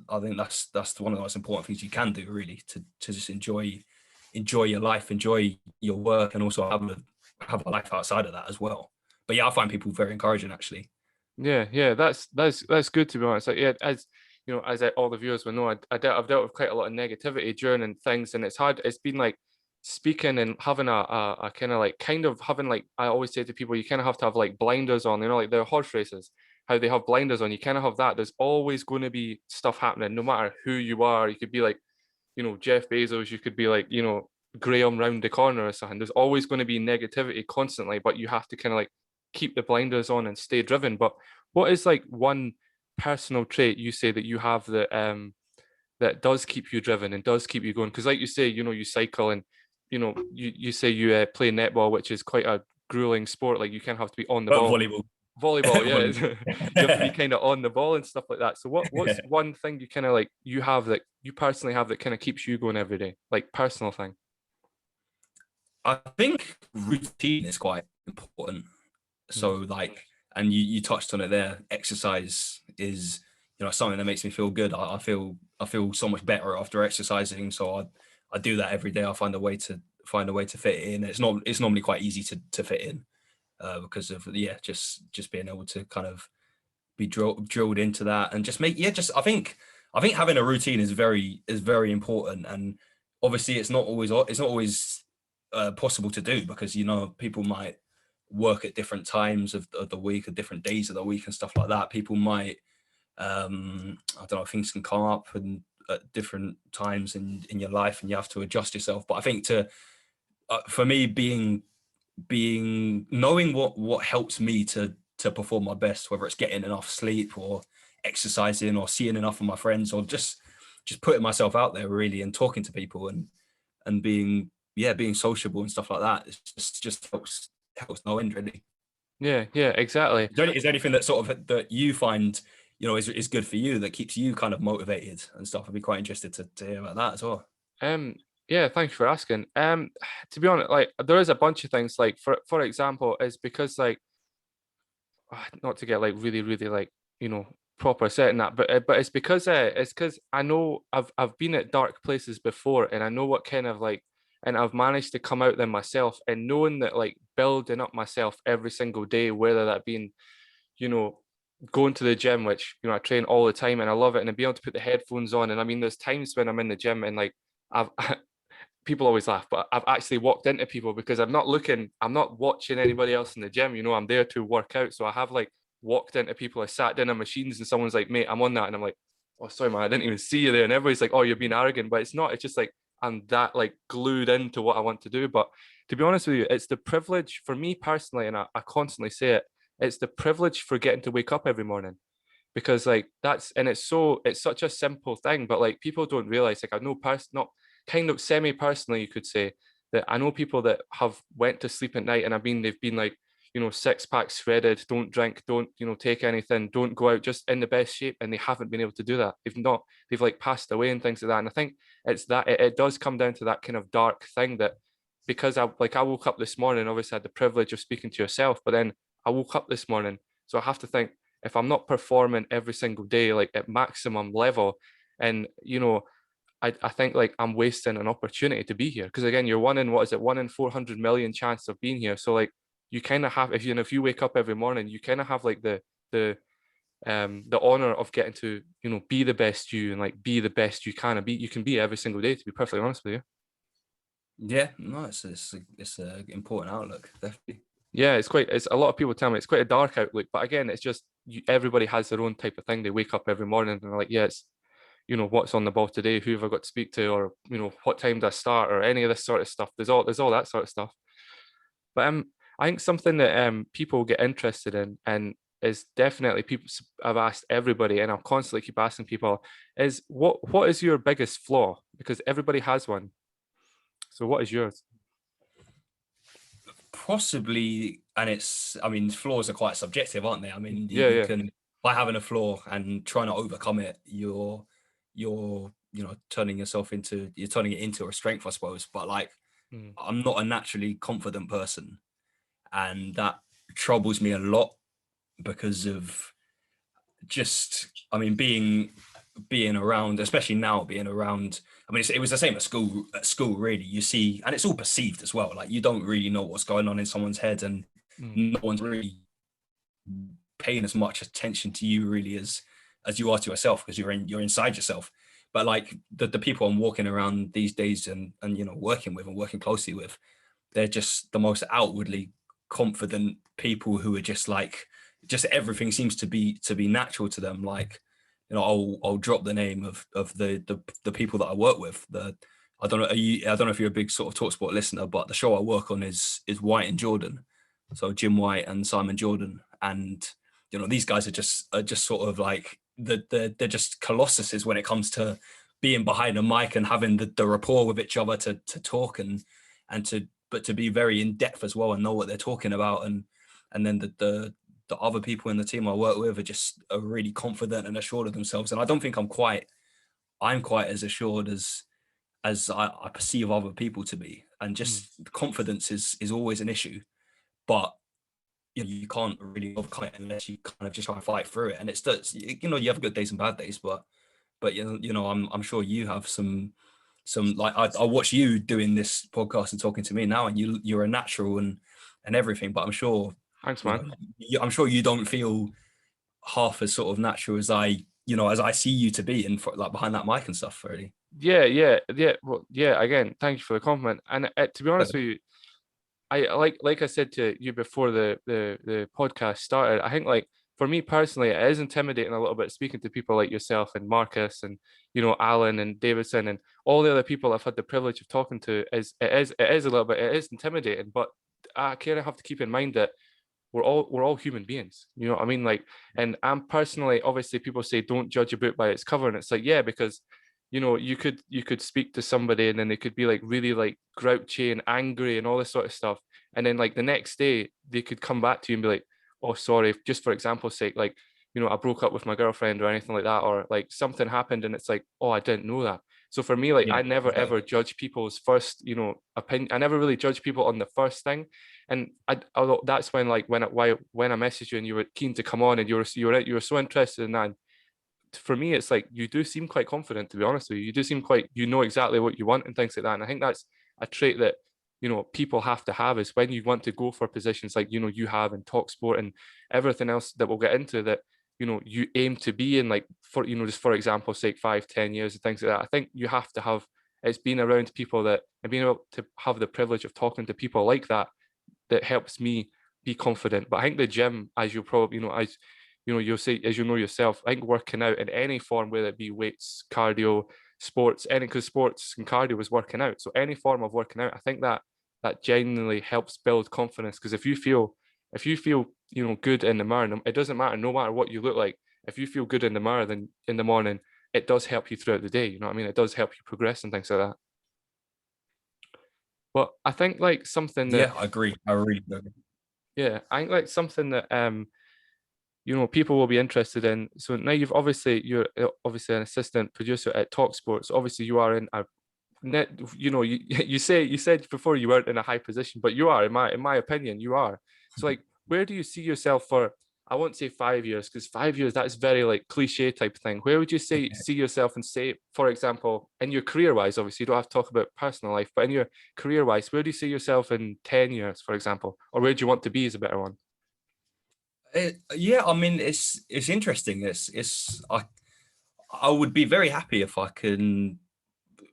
I think that's one of the most important things you can do, really, to just enjoy your life, enjoy your work, and also have a life outside of that as well. But yeah, I find people very encouraging, actually. Yeah, that's good, to be honest. Like, as all the viewers will know, I've dealt with quite a lot of negativity during and things, and it's hard. It's been like speaking and having a kind of having, like, I always say to people, you kind of have to have like blinders on, like the horse races, how they have blinders on. You kind of have that. There's always going to be stuff happening, no matter who you are. You could be like, Jeff Bezos, you could be like, Graham round the corner or something. There's always going to be negativity constantly, but you have to kind of like keep the blinders on and stay driven. But what is like one personal trait you say that you have that does keep you driven and does keep you going? Because like you say, you cycle, and you say you play netball, which is quite a grueling sport. Like, you kind of have to be on the But ball. volleyball. Volleyball, yeah. You have to be kind of on the ball and stuff like that. So what's one thing you kind of like you have that you personally have that kind of keeps you going every day, like personal thing? I think routine is quite important. So like, and you touched on it there. Exercise is something that makes me feel good. I feel so much better after exercising. So I do that every day. I find a way to fit it in. It's normally quite easy to fit in, because of just being able to kind of be drilled into that, and just I think having a routine is very important. And obviously it's not always possible to do, because people might work at different times of the week, at different days of the week and stuff like that. People might I don't know, things can come up and at different times in your life, and you have to adjust yourself. But I think to For me, being knowing what helps me to perform my best, whether it's getting enough sleep or exercising or seeing enough of my friends or just putting myself out there really and talking to people and being sociable and stuff like that. It just helps no end really. Yeah, exactly. Is there anything that sort of that you find is good for you that keeps you kind of motivated and stuff? I'd be quite interested to hear about that as well. Yeah, thank you for asking. To be honest, like there is a bunch of things. Like for example, is because like not to get like really like proper setting that, but it's because I know I've been at dark places before, and I know what kind of like, and I've managed to come out them myself, and knowing that like building up myself every single day, whether that being going to the gym, which I train all the time and I love it, and being able to put the headphones on, and I mean there's times when I'm in the gym and like I've people always laugh, but I've actually walked into people because I'm not watching anybody else in the gym. I'm there to work out. So I have like walked into people, I sat down on machines and someone's like, mate, I'm on that. And I'm like, oh, sorry, man, I didn't even see you there. And everybody's like, oh, you're being arrogant. But it's not. It's just like, I'm that like glued into what I want to do. But to be honest with you, it's the privilege for me personally, and I constantly say it, it's the privilege for getting to wake up every morning. Because like it's such a simple thing, but like people don't realize, like I know not kind of semi-personally, you could say, that I know people that have went to sleep at night and they've been like, six packs shredded, don't drink, don't, take anything, don't go out, just in the best shape, and they haven't been able to do that. They've like passed away and things like that. And I think it's that it does come down to that kind of dark thing that because I woke up this morning, obviously I had the privilege of speaking to yourself, but then I woke up this morning. So I have to think, if I'm not performing every single day, like at maximum level, and I think like I'm wasting an opportunity to be here. Because again, you're one in 400 million chance of being here. So like you kind of have, if you wake up every morning, you kind of have like the honor of getting to be the best you and like be the best you can be every single day, to be perfectly honest with you. Yeah, no, it's a important outlook, definitely. Yeah, it's a lot of people tell me it's quite a dark outlook, but again, it's just everybody has their own type of thing. They wake up every morning and they're like, yeah, it's what's on the ball today, who have I got to speak to, or what time do I start, or any of this sort of stuff. There's all that sort of stuff. But I think something that people get interested in, and is definitely people I've asked everybody, and I'll constantly keep asking people, is what is your biggest flaw? Because everybody has one. So what is yours? Possibly, and I mean, flaws are quite subjective, aren't they? I mean, you Yeah. can, by having a flaw and trying to overcome it, turning it into a strength, I suppose. But like, Mm. I'm not a naturally confident person, and that troubles me a lot because of just, I mean, being around, especially now being around. I mean, it was the same at school. At school, really, you see, and it's all perceived as well. Like you don't really know what's going on in someone's head, and Mm. no one's really paying as much attention to you really as you are to yourself, because you're inside yourself. But like the people I'm walking around these days and working with and working closely with, they're just the most outwardly confident people who are just like, just everything seems to be natural to them. Like, I'll drop the name of the people that I work with. I don't know if you're a big sort of Talksport listener, but the show I work on is White and Jordan. So Jim White and Simon Jordan. And these guys are just sort of like they're just colossuses when it comes to being behind a mic and having the rapport with each other to talk and to be very in depth as well and know what they're talking about. And then the other people in the team I work with are really confident and assured of themselves. And I don't think I'm quite as assured as I perceive other people to be. And Mm. just confidence is always an issue, but you can't really overcome it unless you kind of just try and fight through it. And it's you have good days and bad days, but I'm sure you have some like I watch you doing this podcast and talking to me now, and you're a natural and everything. But I'm sure Thanks, man. I'm sure you don't feel half as sort of natural as I see you to be in like behind that mic and stuff. Really. Yeah. Well, yeah. Again, thank you for the compliment. And to be honest with you, I like I said to you before the podcast started, I think like for me personally, it is intimidating a little bit speaking to people like yourself and Marcus and, you know, Alan and Davidson and all the other people I've had the privilege of talking to. It is a little bit, it is intimidating, but I kind of have to keep in mind that we're all human beings. You know what I mean? Like, and I'm personally, obviously people say don't judge a book by its cover. And it's like, yeah, because you know, you could speak to somebody and then they could be like really like grouchy and angry and all this sort of stuff. And then like the next day they could come back to you and be like, oh, sorry, just for example's sake, like, you know, I broke up with my girlfriend or anything like that, or like something happened and it's like, oh, I didn't know that. So for me, like Yeah, I never exactly. ever judge people's first, you know, opinion. I never really judge people on the first thing. And although that's when like when I messaged you and you were keen to come on and you were so interested in that. And for me, it's like you do seem quite confident, to be honest with you. You do seem quite, you know exactly what you want and things like that. And I think that's a trait that, you know, people have to have, is when you want to go for positions like, you know, you have in Talksport and everything else that we'll get into, that, you know, you aim to be in, like, for, you know, just for example sake, 5-10 years and things like that. I think you have to have, it's being around people that, and being able to have the privilege of talking to people like that, that helps me be confident. But I think the gym, as you'll probably, you know, as you know, you'll say, as you know yourself, I think working out in any form, whether it be weights, cardio, sports, any, because sports and cardio was working out. So any form of working out, I think that genuinely helps build confidence. Because if you feel, you know, good in the mirror, it doesn't matter, no matter what you look like. If you feel good in the mirror, then in the morning, it does help you throughout the day. You know what I mean? It does help you progress and things like that. But I think like something that, Yeah, I agree. I really do. yeah, I think like something that you know, people will be interested in. So now you're obviously an assistant producer at Talksport. So obviously you are in a net, you know, you said before you weren't in a high position, but you are, in my opinion, you are. So like, where do you see yourself for, I won't say 5 years, because 5 years, that's very like cliche type thing. Where would you say see yourself, and say, for example, in your career wise, obviously you don't have to talk about personal life, but in your career wise, where do you see yourself in 10 years, for example? Or where do you want to be is a better one. Yeah, I mean, it's interesting. I would be very happy if I can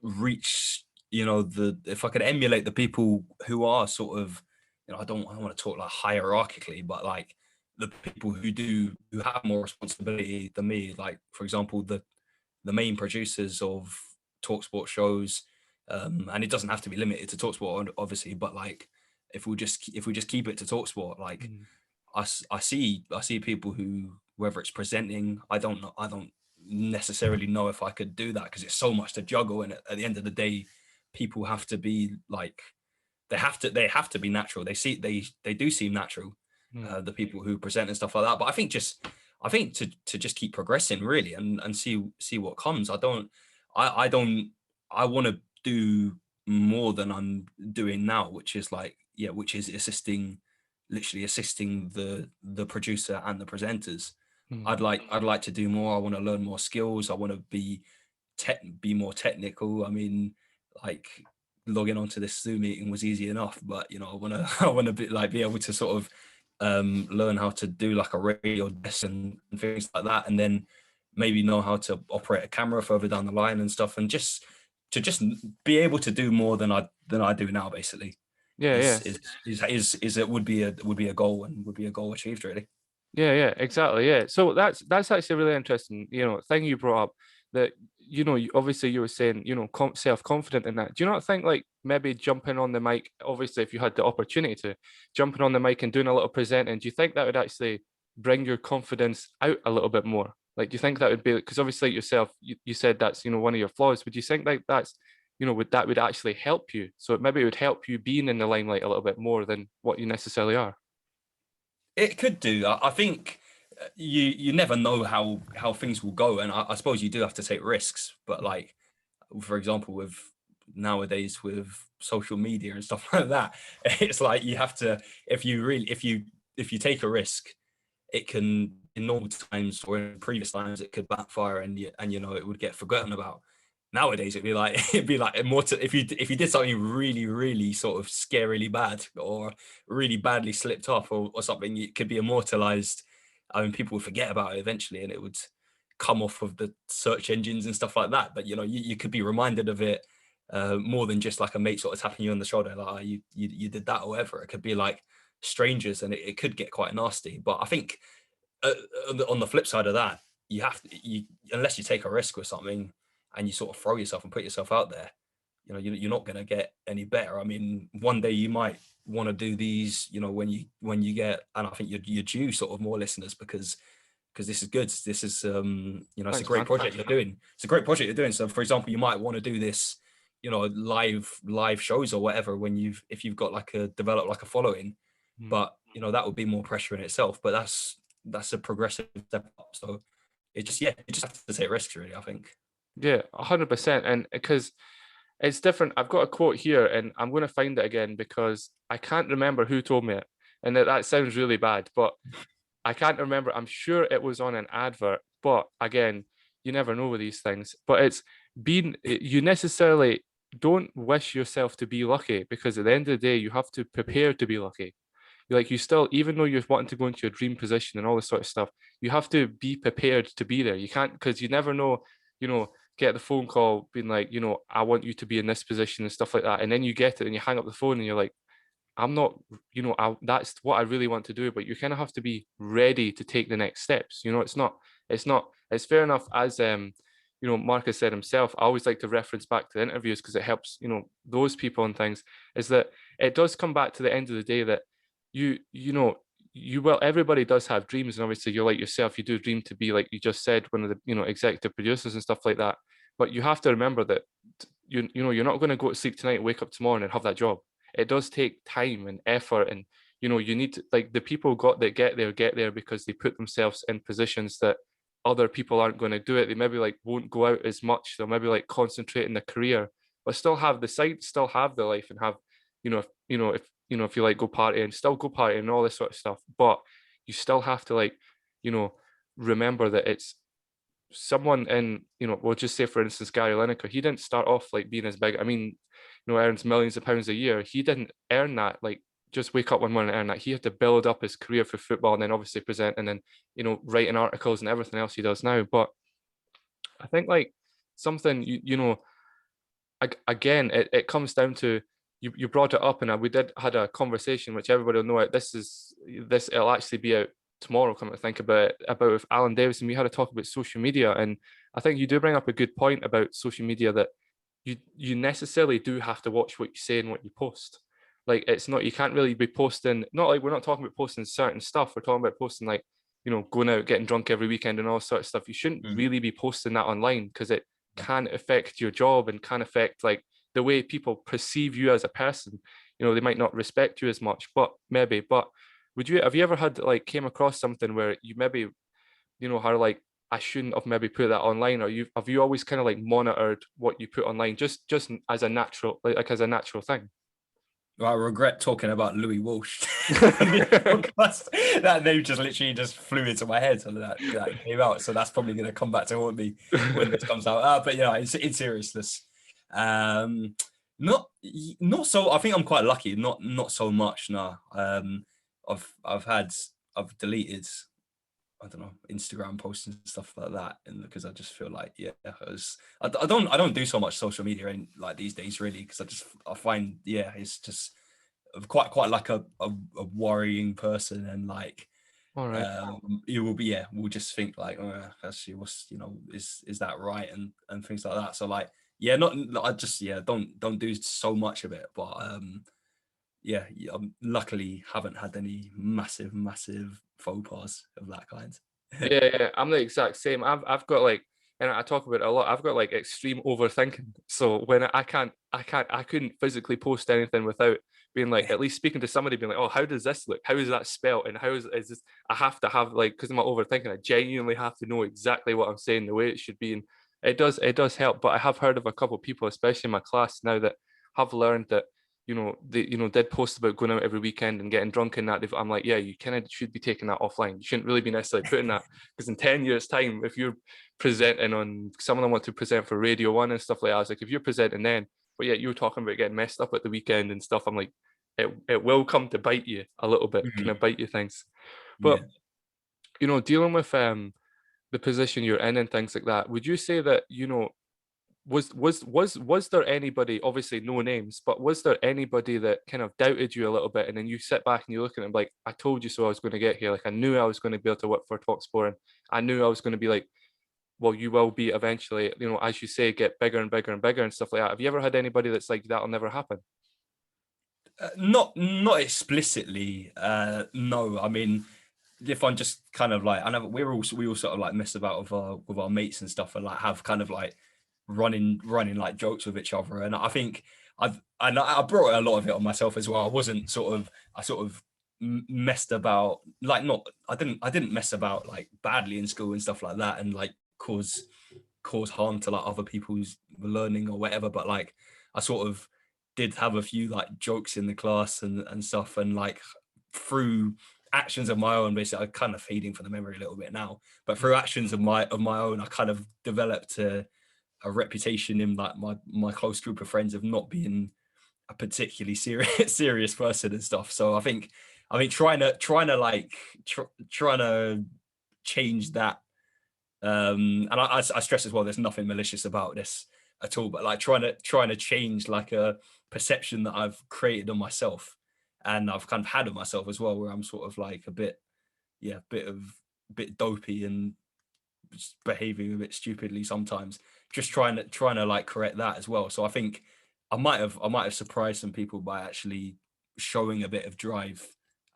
reach, you know, the if I could emulate the people who are sort of, you know, I don't want to talk like hierarchically, but like the people who have more responsibility than me. Like, for example, the main producers of Talksport shows, and it doesn't have to be limited to Talksport, obviously, but like if we just keep it to Talksport, like Mm. I see people who, whether it's presenting, I don't necessarily know if I could do that because it's so much to juggle, and at the end of the day, people have to be like they have to be natural. They do seem natural, Mm. the people who present and stuff like that. But I think to just keep progressing really, and see what comes. I don't I want to do more than I'm doing now, which is like, yeah, which is literally assisting the producer and the presenters. Mm. I'd like to do more. I want to learn more skills. I want to be more technical. I mean, like logging onto this Zoom meeting was easy enough, but you know, I want to I want to be able to sort of learn how to do like a radio desk and things like that, and then maybe know how to operate a camera further down the line and stuff, and just be able to do more than I do now, basically. Yeah, yeah. Is it would be a goal, and would be a goal achieved really. Yeah, yeah, exactly. Yeah. So that's actually really interesting, you know, thing you brought up, that, you know, obviously you were saying, you know, self-confident in that. Do you not think like maybe jumping on the mic, obviously if you had the opportunity to, jumping on the mic and doing a little presenting, do you think that would actually bring your confidence out a little bit more? Like, do you think that would be, because obviously yourself, you said that's, you know, one of your flaws. Would you think like that's, you know, would actually help you? So maybe it would help you being in the limelight a little bit more than what you necessarily are. It could do. I think you never know how things will go, and I suppose you do have to take risks. But like, for example, with nowadays with social media and stuff like that, it's like you have to, if you really if you take a risk, it can, in normal times or in previous times, it could backfire, and you know, it would get forgotten about. Nowadays it'd be like immortal if you did something really sort of scarily bad, or really badly slipped up, or something, it could be immortalized. I mean, people would forget about it eventually, and it would come off of the search engines and stuff like that. But you know, you could be reminded of it, more than just like a mate sort of tapping you on the shoulder, like, oh, you did that or whatever. It could be like strangers, and it could get quite nasty. But I think on the flip side of that, you have to, unless you take a risk with something and you sort of throw yourself and put yourself out there, you're not going to get any better. I mean, one day you might want to do these, when you get, and I think you're due sort of more listeners because this is good. This is, it's a Thanks, great man. project you're doing. It's a great project you're doing. So, for example, you might want to do this, live shows or whatever if you've got developed like a following, but that would be more pressure in itself. But that's a progressive step up. So you just have to take risks, really, I think. Yeah, 100%. And because it's different. I've got a quote here and I'm going to find it again because I can't remember who told me it. And that sounds really bad, but I can't remember. I'm sure it was on an advert, but again, you never know with these things. But you necessarily don't wish yourself to be lucky, because at the end of the day, you have to prepare to be lucky. You still, even though you're wanting to go into your dream position and all this sort of stuff, you have to be prepared to be there. You can't, because you never know, get the phone call being like, I want you to be in this position and stuff like that. And then you get it and you hang up the phone and you're like, I'm not, that's what I really want to do. But you kind of have to be ready to take the next steps. It's fair enough. As, Marcus said himself, I always like to reference back to the interviews because it helps, those people and things, is that it does come back to the end of the day that everybody does have dreams. And obviously you're like yourself, you do dream to be, like you just said, one of the, executive producers and stuff like that. But you have to remember that, you're not going to go to sleep tonight, wake up tomorrow and have that job. It does take time and effort, and you need to, like, the people that get there because they put themselves in positions that other people aren't going to do it. They maybe won't go out as much. They'll maybe concentrate in their career, but still have the side, still have the life, and have, if you go party and still go party and all this sort of stuff. But you still have to remember that it's someone in, we'll just say, for instance, Gary Lineker. He didn't start off being as big. I mean, earns millions of pounds a year. He didn't earn that, just wake up one morning and earn that. He had to build up his career for football and then obviously present and then, writing articles and everything else he does now. But I think something, again, it comes down to, you brought it up, and we had a conversation, which everybody will know. It'll actually be out tomorrow, come to think about with Alan Davis, and we had a talk about social media. And I think you do bring up a good point about social media, that you necessarily do have to watch what you say and what you post. It's not, you can't really be posting, we're not talking about posting certain stuff. We're talking about posting going out, getting drunk every weekend and all sorts of stuff. You shouldn't really be posting that online, because it can affect your job and can affect the way people perceive you as a person. They might not respect you as much, but have you ever had came across something where you maybe, how I shouldn't have maybe put that online, or have you always kind of monitored what you put online, just as a natural, as a natural thing? Well, I regret talking about Louis Walsh. That name just literally just flew into my head, and that came out. So that's probably going to come back to haunt me when this comes out. But in seriousness, not so. I think I'm quite lucky. Not so much. No. I've deleted, I don't know, Instagram posts and stuff like that, and because I just feel I don't do so much social media in these days, really, because I find it's just quite a worrying person, and all right, it will be we'll just think actually what's is that right, and things like that. So don't do so much of it, but I luckily haven't had any massive faux pas of that kind. yeah, I'm the exact same. I've got and I talk about it a lot, I've got extreme overthinking. So when I couldn't physically post anything without being at least speaking to somebody, being oh, how does this look? How is that spelled? And how is this? I have to have because of my overthinking, I genuinely have to know exactly what I'm saying, the way it should be. And it does help. But I have heard of a couple of people, especially in my class now, that have learned that they did post about going out every weekend and getting drunk and that. I'm like, yeah, you kind of should be taking that offline. You shouldn't really be necessarily putting that, because in 10 years time, if you're presenting on, some of them want to present for Radio 1 and stuff like that, I was like, if you're presenting then, but yeah, you were talking about getting messed up at the weekend and stuff, I'm like, it will come to bite you a little bit, kind of bite you things. But dealing with the position you're in and things like that, would you say that was there anybody, obviously no names, but was there anybody that kind of doubted you a little bit, and then you sit back and you look at them like, I told you so I was going to get here. Like, I knew I was going to be able to work for Talksport, and I knew I was going to be like, well, you will be eventually, you know, as you say, get bigger and bigger and bigger and stuff like that. Have you ever had anybody that's like, that'll never happen? Not explicitly. No, I mean, if I'm just kind of like, I know we all sort of like mess about with our mates and stuff, and like have kind of like running like jokes with each other. And I think I brought a lot of it on myself as well. I sort of messed about, like, not I didn't mess about like badly in school and stuff like that, and like cause harm to like other people's learning or whatever. But like I sort of did have a few like jokes in the class and stuff, and like through actions of my own, basically, I'm kind of fading from the memory a little bit now, but through actions of my own, I kind of developed a reputation in like my close group of friends of not being a particularly serious person and stuff. So I mean trying to change that. And I stress as well, there's nothing malicious about this at all, but like trying to change like a perception that I've created on myself, and I've kind of had of myself as well, where I'm sort of like a bit, yeah, bit dopey and just behaving a bit stupidly sometimes. Just trying to like correct that as well. So I think I might have surprised some people by actually showing a bit of drive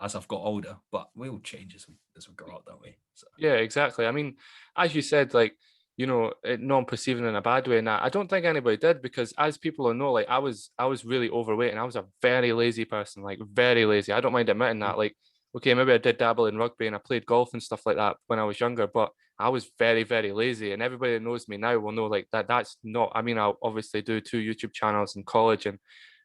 as I've got older. But we all change as we grow up, don't we? So Yeah, exactly. I mean, as you said, like, you know, not perceiving in a bad way. And that, I don't think anybody did, because as people will know, like, I was really overweight, and I was a very lazy person, like very lazy. I don't mind admitting that. Like, okay, maybe I did dabble in rugby and I played golf and stuff like that when I was younger, but I was very, very lazy. And everybody that knows me now will know like that. That's not. I mean, I obviously do 2 YouTube channels in college, and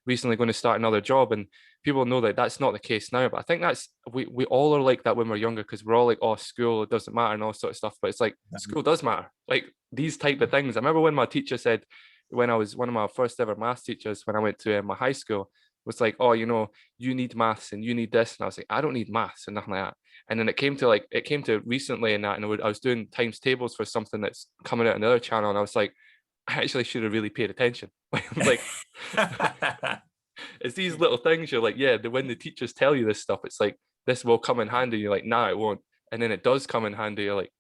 recently going to start another job, and people know that that's not the case now. But I think that's we all are like that when we're younger, because we're all like, oh, school, it doesn't matter and all sort of stuff. But it's like, school does matter. Like, these type of things. I remember when my teacher said, when I was one of my first ever maths teachers when I went to my high school, was like, oh, you know, you need maths and you need this. And I was like, I don't need maths and nothing like that. And then it came to recently in that, and I was doing times tables for something that's coming out on another channel. And I was like, I actually should have really paid attention. Like, it's these little things you're like, yeah, when the teachers tell you this stuff, it's like, this will come in handy. You're like, nah, it won't. And then it does come in handy. You're like,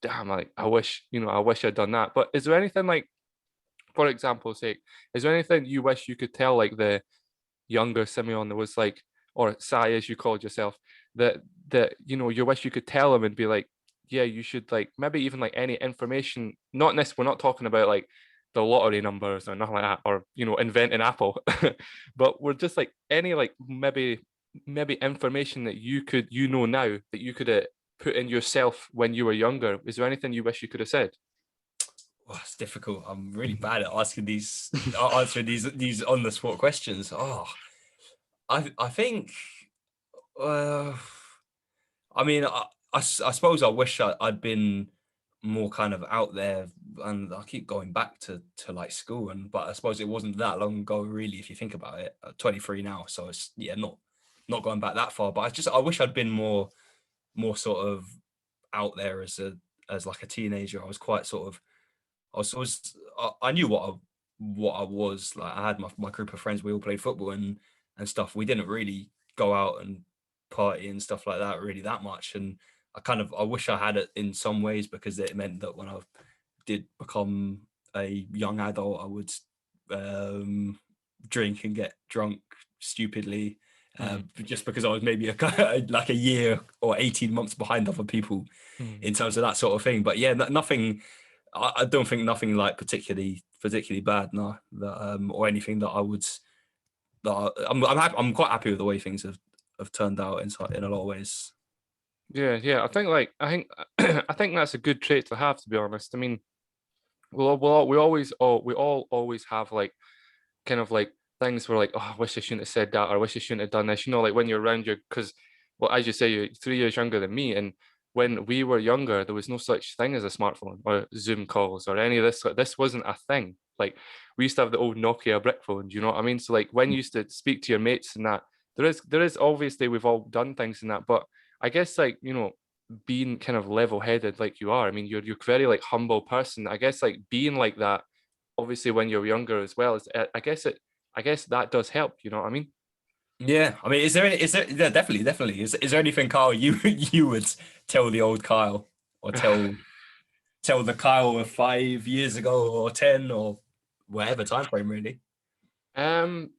damn, like, I wish I'd done that. But is there anything, like, for example's sake, is there anything you wish you could tell like the younger Simeon that was like, or Sai as you called yourself, that you know, you wish you could tell him and be like, yeah, you should, like, maybe even like any information, not necessarily, we're not talking about like the lottery numbers or nothing like that, or, you know, inventing Apple, but we're just like any, like, maybe information that you know now that you could put in yourself when you were younger. Is there anything you wish you could have said? oh, it's difficult. I'm really bad at asking these answering these on the spot questions. Oh, I think. Uh, I mean, I suppose I wish I'd been more kind of out there, and I keep going back to like school, but I suppose it wasn't that long ago, really, if you think about it. I'm 23 now, so it's, yeah, not going back that far. But I wish I'd been more sort of out there as like a teenager. I was quite sort of I knew what I was like. I had my group of friends. We all played football and stuff. We didn't really go out and party and stuff like that really that much. And I wish I had it in some ways, because it meant that when I did become a young adult, I would drink and get drunk stupidly. Just because I was maybe like a year or 18 months behind other people in terms of that sort of thing. But yeah, nothing. I don't think nothing like particularly bad, no, that or anything that I would. I'm quite happy with the way things have turned out in a lot of ways. Yeah, I think that's a good trait to have, to be honest. I mean, we all always have like, kind of like, things where like, oh, I wish I shouldn't have said that, or I wish I shouldn't have done this. You know, like when you're around your, because, well, as you say, you're 3 years younger than me, and when we were younger, there was no such thing as a smartphone or Zoom calls or any of this. Like, this wasn't a thing. Like, we used to have the old Nokia brick phones. You know what I mean? So like, when you used to speak to your mates and that, there is obviously, we've all done things in that, but I guess, like, you know, being kind of level headed like you are. I mean, you're very like humble person. I guess like being like that obviously when you're younger as well. I guess that does help. You know what I mean? Yeah, I mean, is there yeah, definitely. Is there anything, Kyle, you would tell the old Kyle, or tell the Kyle of 5 years ago, or 10, or whatever time frame, really? Um,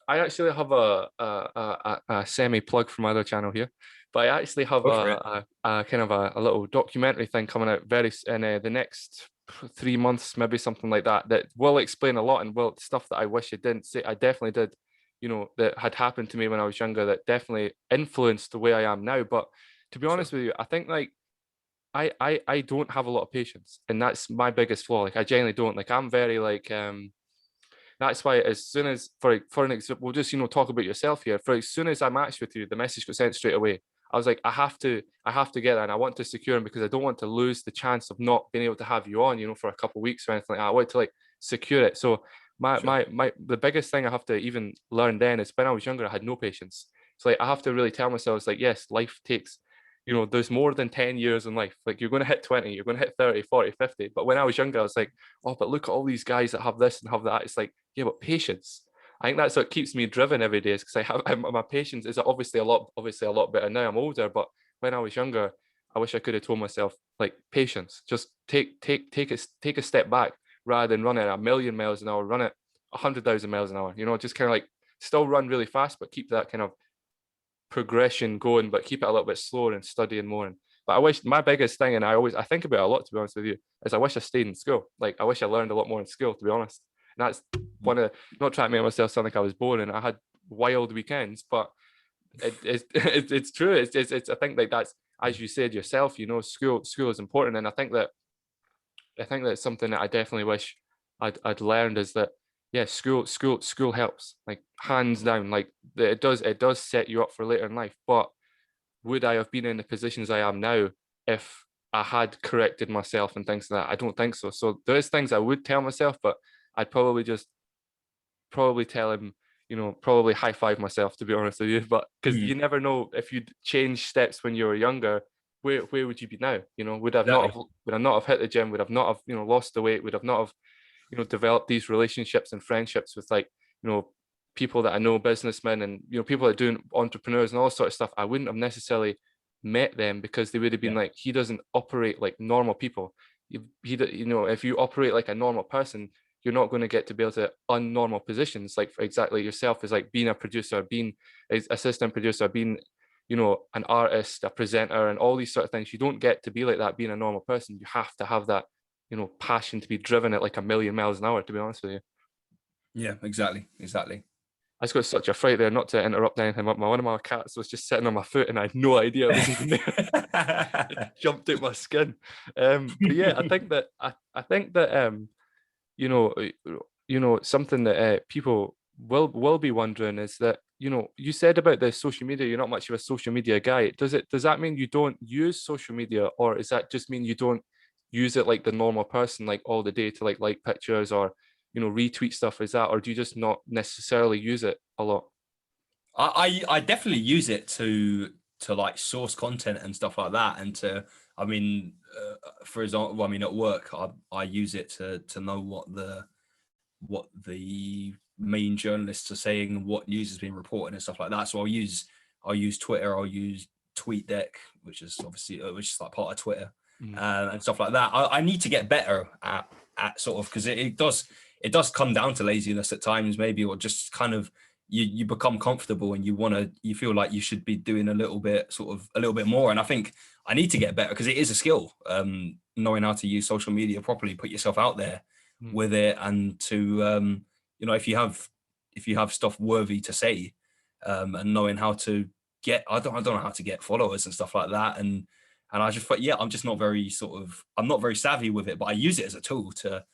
I actually have a semi plug for my other channel here, but I actually have Go for it. a kind of a little documentary thing coming out in the next 3 months, maybe something like that, that will explain a lot and will stuff that I wish it didn't say. I definitely did, you know, that had happened to me when I was younger that definitely influenced the way I am now. But to be Sure. honest with you, I think like I don't have a lot of patience, and that's my biggest flaw. Like I genuinely don't. Like I'm very like that's why as soon as for an example, we'll just talk about yourself here. For as soon as I matched with you, the message got sent straight away. I was like, I have to get that, and I want to secure him because I don't want to lose the chance of not being able to have you on, for a couple of weeks or anything like that. I want to like secure it. So Sure. the biggest thing I have to even learn then is when I was younger, I had no patience. So like I have to really tell myself, it's like, yes, life takes, there's more than 10 years in life. Like you're going to hit 20, you're going to hit 30, 40, 50. But when I was younger, I was like, oh, but look at all these guys that have this and have that. It's like, yeah, but patience. I think that's what keeps me driven every day, is because my patience is obviously a lot better now. I'm older, but when I was younger, I wish I could have told myself like patience. Just take a step back rather than run at 1,000,000 miles an hour. Run at 100,000 miles an hour. Just kind of like still run really fast, but keep that kind of progression going, but keep it a little bit slower and studying more. But I wish my biggest thing, and I think about it a lot, to be honest with you, is I wish I stayed in school. Like I wish I learned a lot more in school, to be honest. And that's one of, not trying to make myself sound like I was boring. I had wild weekends, but it's true. It's I think like that's, as you said yourself, school is important, and I think that's something that I definitely wish I'd learned, is that yeah, school helps, like hands down. Like it does set you up for later in life. But would I have been in the positions I am now if I had corrected myself and things like that? I don't think so. So there's things I would tell myself, but I'd probably tell him, probably high five myself, to be honest with you. But because Hmm. you never know, if you'd change steps when you were younger, where would you be now? Exactly. Would I not have hit the gym? Would I not have, lost the weight? Would I not have, developed these relationships and friendships with like, people that I know, businessmen, and people that do entrepreneurs and all sort of stuff? I wouldn't have necessarily met them, because they would have Yeah. been like, he doesn't operate like normal people. If you operate like a normal person, you're not going to get to be able to unnormal positions, like for exactly yourself, is like being a producer, being an assistant producer, being an artist, a presenter, and all these sort of things. You don't get to be like that being a normal person. You have to have that passion to be driven at like 1,000,000 miles an hour, to be honest with you. Yeah. Exactly. Exactly. I just got such a fright there, not to interrupt anything, but one of my cats was just sitting on my foot and I had no idea it was even there. It jumped out my skin. But yeah, I think that you know, something that people will be wondering is that, you said about the social media, you're not much of a social media guy. Does that mean you don't use social media, or is that just mean you don't use it like the normal person, like all the day, to like pictures or retweet stuff? Is that, or do you just not necessarily use it a lot? I definitely use it to like source content and stuff like that, and to, I mean, for example, I mean, at work, I use it to know what the main journalists are saying and what news has been reported and stuff like that. So I'll use Twitter, I'll use TweetDeck, which is obviously which is like part of Twitter, Mm. and stuff like that. I need to get better at sort of, because it does come down to laziness at times, maybe, or just kind of you become comfortable and you feel like you should be doing a little bit more. And I think I need to get better, because it is a skill, knowing how to use social media properly, put yourself out there Mm. with it, and to if you have stuff worthy to say, and knowing how to get, I don't know how to get followers and stuff like that. And I just thought, yeah, I'm not very savvy with it, but I use it as a tool to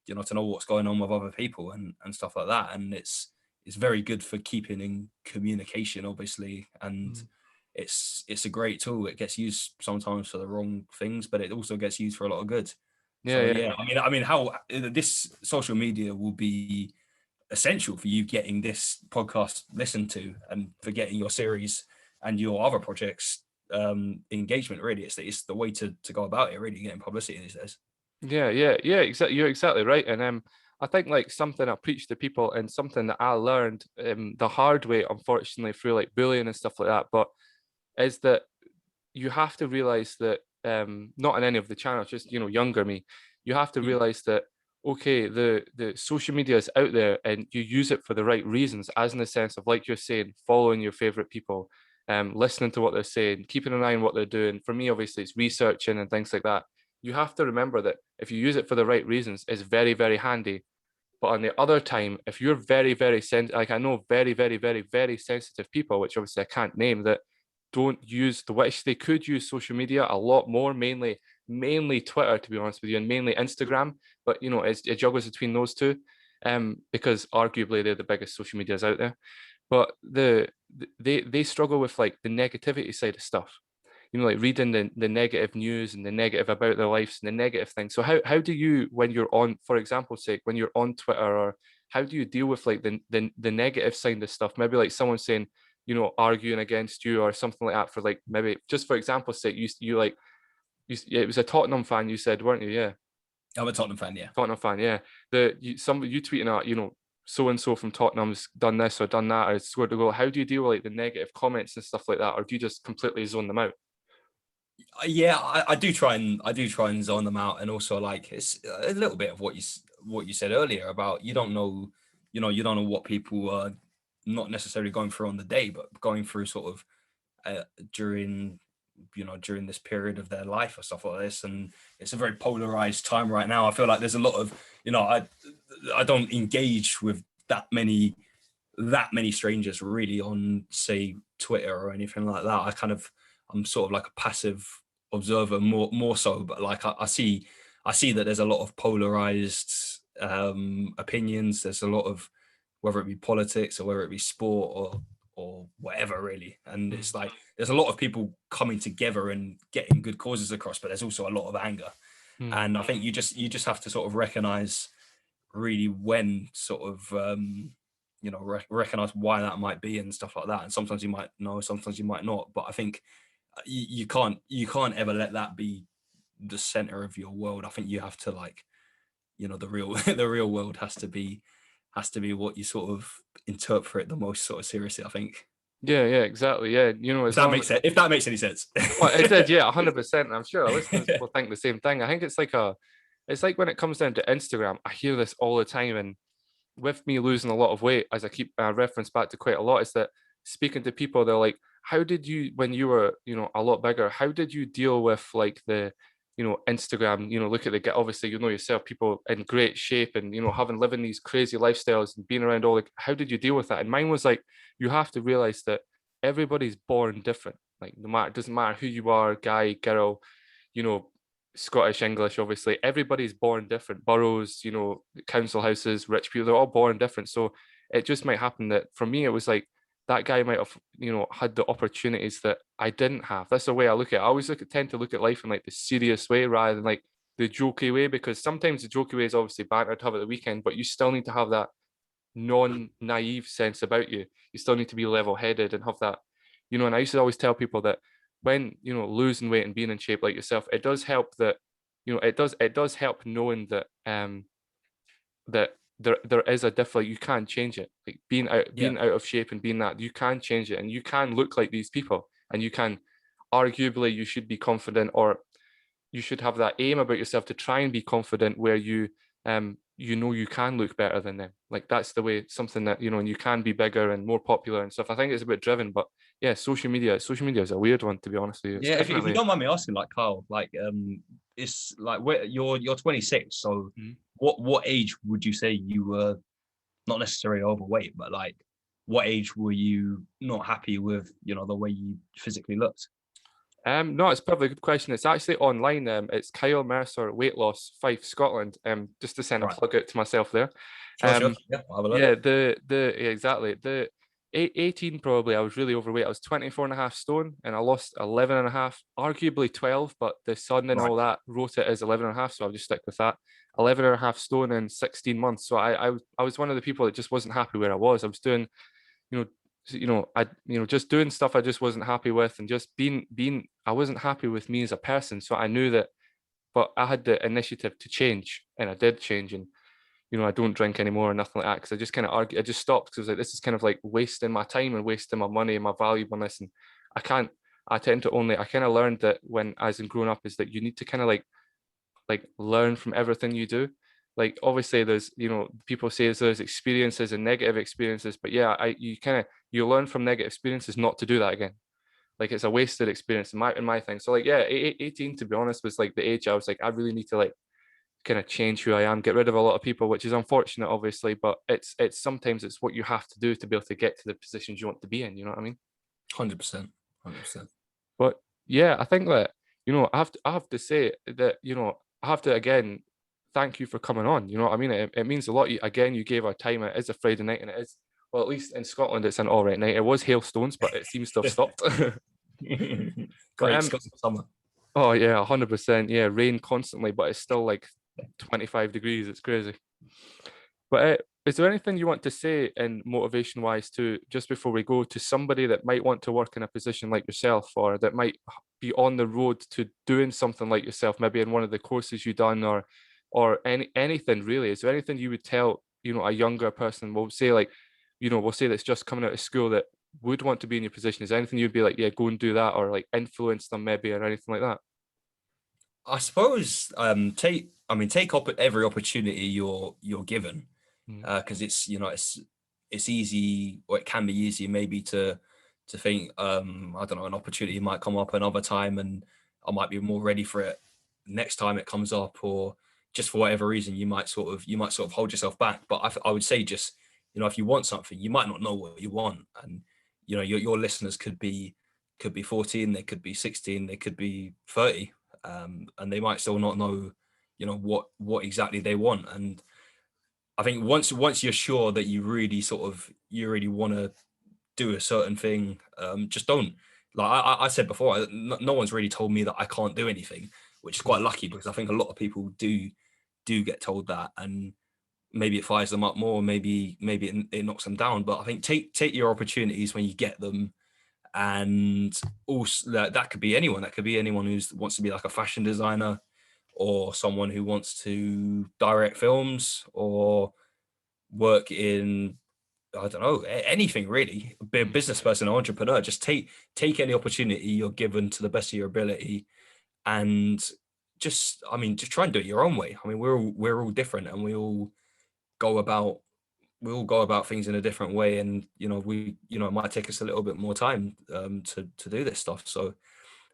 to know what's going on with other people and stuff like that. And it's very good for keeping in communication, obviously. And Mm. it's a great tool. It gets used sometimes for the wrong things, but it also gets used for a lot of good. Yeah, So yeah. yeah, I mean, how this social media will be essential for you getting this podcast listened to, and for getting your series and your other projects engagement. Really, it's the way to go about it. Really, getting publicity these days. Yeah, yeah, yeah. Exactly. You're exactly right. And I think like something I preach to people and something that I learned the hard way, unfortunately, through like bullying and stuff like that, but is that you have to realize that not in any of the channels, just younger me, you have to Mm. realize that okay, the social media is out there and you use it for the right reasons, as in the sense of, like you're saying, following your favorite people, listening to what they're saying, keeping an eye on what they're doing. For me, obviously, it's researching and things like that. You have to remember that if you use it for the right reasons, it's very, very handy. But on the other time, if you're very, very like I know very, very, very, very sensitive people, which obviously I can't name, that don't use which they could use social media a lot more, mainly Twitter, to be honest with you, and mainly Instagram. But it juggles between those two, because arguably they're the biggest social medias out there. But they struggle with like the negativity side of stuff, like reading the negative news and the negative about their lives and the negative things. So how do you, when you're on, for example's sake, when you're on Twitter, or how do you deal with like the negative side of stuff? Maybe like someone saying, arguing against you or something like that, for like, maybe just for example's sake, it was a Tottenham fan, you said, weren't you? Yeah. I'm a Tottenham fan, yeah. Tottenham fan, yeah. You tweeting out, so and so from Tottenham's done this or done that or scored a goal. How do you deal with like the negative comments and stuff like that, or do you just completely zone them out? Yeah, I do try and zone them out, and also like it's a little bit of what you said earlier about you don't know what people are not necessarily going through on the day, but going through sort of during during this period of their life or stuff like this. And it's a very polarized time right now. I feel like there's a lot of I don't engage with that many strangers really on, say, Twitter or anything like that. I'm sort of like a passive observer more so, but like I see that there's a lot of polarized opinions. There's a lot of, whether it be politics or whether it be sport or whatever really, and it's like there's a lot of people coming together and getting good causes across, but there's also a lot of anger. And I think you just have to sort of recognize really when sort of recognize why that might be and stuff like that. And sometimes you might know, sometimes you might not, but I think you can't ever let that be the center of your world. I think you have to, like, the real the real world has to be what you sort of interpret the most sort of seriously, I think. Yeah, exactly. Yeah, If that makes sense, if that makes any sense. Well, it did, yeah, 100%. I'm sure our listeners will think the same thing. I think it's like when it comes down to Instagram, I hear this all the time, and with me losing a lot of weight, as I keep reference back to quite a lot, is that speaking to people, they're like, how did you, when you were, a lot bigger, how did you deal with like the, Instagram, look at obviously, yourself, people in great shape and, living these crazy lifestyles and being around how did you deal with that? And mine was like, you have to realize that everybody's born different. Like, no matter, it doesn't matter who you are, guy, girl, you know, Scottish, English, obviously, everybody's born different. Boroughs, council houses, rich people, they're all born different. So it just might happen that for me, it was like that guy might have, had the opportunities that I didn't have. That's the way I look at it. I always tend to look at life in like the serious way rather than like the jokey way, because sometimes the jokey way is obviously banter to have at the weekend, but you still need to have that non-naive sense about you. You still need to be level-headed and have that, and I used to always tell people that when, losing weight and being in shape like yourself, it does help that, it does help knowing that that there is a difference. You can change it. Like Yeah. being out of shape and being that, you can change it, and you can look like these people, and you can, arguably you should be confident, or you should have that aim about yourself to try and be confident where you you can look better than them. Like that's the way, something that, and you can be bigger and more popular and stuff. I think it's a bit driven, but yeah, social media is a weird one, to be honest with you. It's Yeah, if you definitely. don't mind me asking, like, Kyle, like, it's like, where you're 26, so Mhm. what age would you say you were not necessarily overweight, but like what age were you not happy with, the way you physically looked? No, it's probably a good question. It's actually online. It's Kyle Mercer, weight loss, Fife, Scotland. Just to send a Right. plug out to myself there. Sure. Yeah, I'll have a look. Yeah, yeah, exactly. The 18 probably, I was really overweight. I was 24 and a half stone and I lost 11 and a half, arguably 12, but the sun and Right. all that wrote it as 11 and a half, so I'll just stick with that. 11 and a half stone in 16 months. So I was one of the people that just wasn't happy where I was. I was doing, you know, just doing stuff I just wasn't happy with, and just being I wasn't happy with me as a person. So I knew that, but I had the initiative to change, and I did change. And you know, I don't drink anymore or nothing like that, because I just kind of argue. I just stopped because I was like, this is kind of like wasting my time and wasting my money and my valuableness, and I can't. I tend to only. I kind of learned that when as in growing up is that you need to kind of like learn from everything you do. Like obviously there's, you know, people say there's experiences and negative experiences, but yeah, you learn from negative experiences not to do that again. Like it's a wasted experience in my thing. So like yeah, 18 to be honest was like the age I was like, I really need to like kind of change who I am, get rid of a lot of people, which is unfortunate obviously, but it's sometimes it's what you have to do to be able to get to the positions you want to be in, you know what I mean? 100%, 100%. But yeah, I think that, you know, I have to say that, you know, I have to again thank you for coming on. You know what I mean? It means a lot. Again, you gave our time. It is a Friday night, and it is, well, at least in Scotland, it's an all right night. It was hailstones, but it seems to have stopped. But Great Scots summer. oh yeah, 100%. Yeah, rain constantly, but it's still like 25 degrees. It's crazy. But is there anything you want to say in motivation wise to just before we go to somebody that might want to work in a position like yourself, or that might be on the road to doing something like yourself, maybe in one of the courses you've done, or anything really? Is there anything you would tell, you know, a younger person? We'll say like, you know, we'll say that's just coming out of school that would want to be in your position. Is there anything you'd be like, yeah, go and do that, or like influence them maybe, or anything like that? I suppose take up every opportunity you're given, Mm, because it's, you know, it's easy, or it can be easy maybe to think, I don't know, an opportunity might come up another time and I might be more ready for it next time it comes up, or just for whatever reason you might sort of hold yourself back. But I would say, just, you know, if you want something, you might not know what you want, and you know your listeners could be 14, they could be 16, they could be 30, and they might still not know, you know, what exactly they want. And I think once you're sure that you really want to do a certain thing, just don't. Like I said before, no one's really told me that I can't do anything, which is mm, quite lucky, because I think a lot of people do get told that, and maybe it fires them up more, maybe it knocks them down. But I think take your opportunities when you get them. And also that could be anyone. That could be anyone who wants to be like a fashion designer, or someone who wants to direct films, or work in, I don't know, anything really. Be a mm. business person, an entrepreneur. Just take any opportunity you're given to the best of your ability, and just try and do it your own way. I mean, we're all different, and go about we all go about things in a different way, and it might take us a little bit more time, to do this stuff. So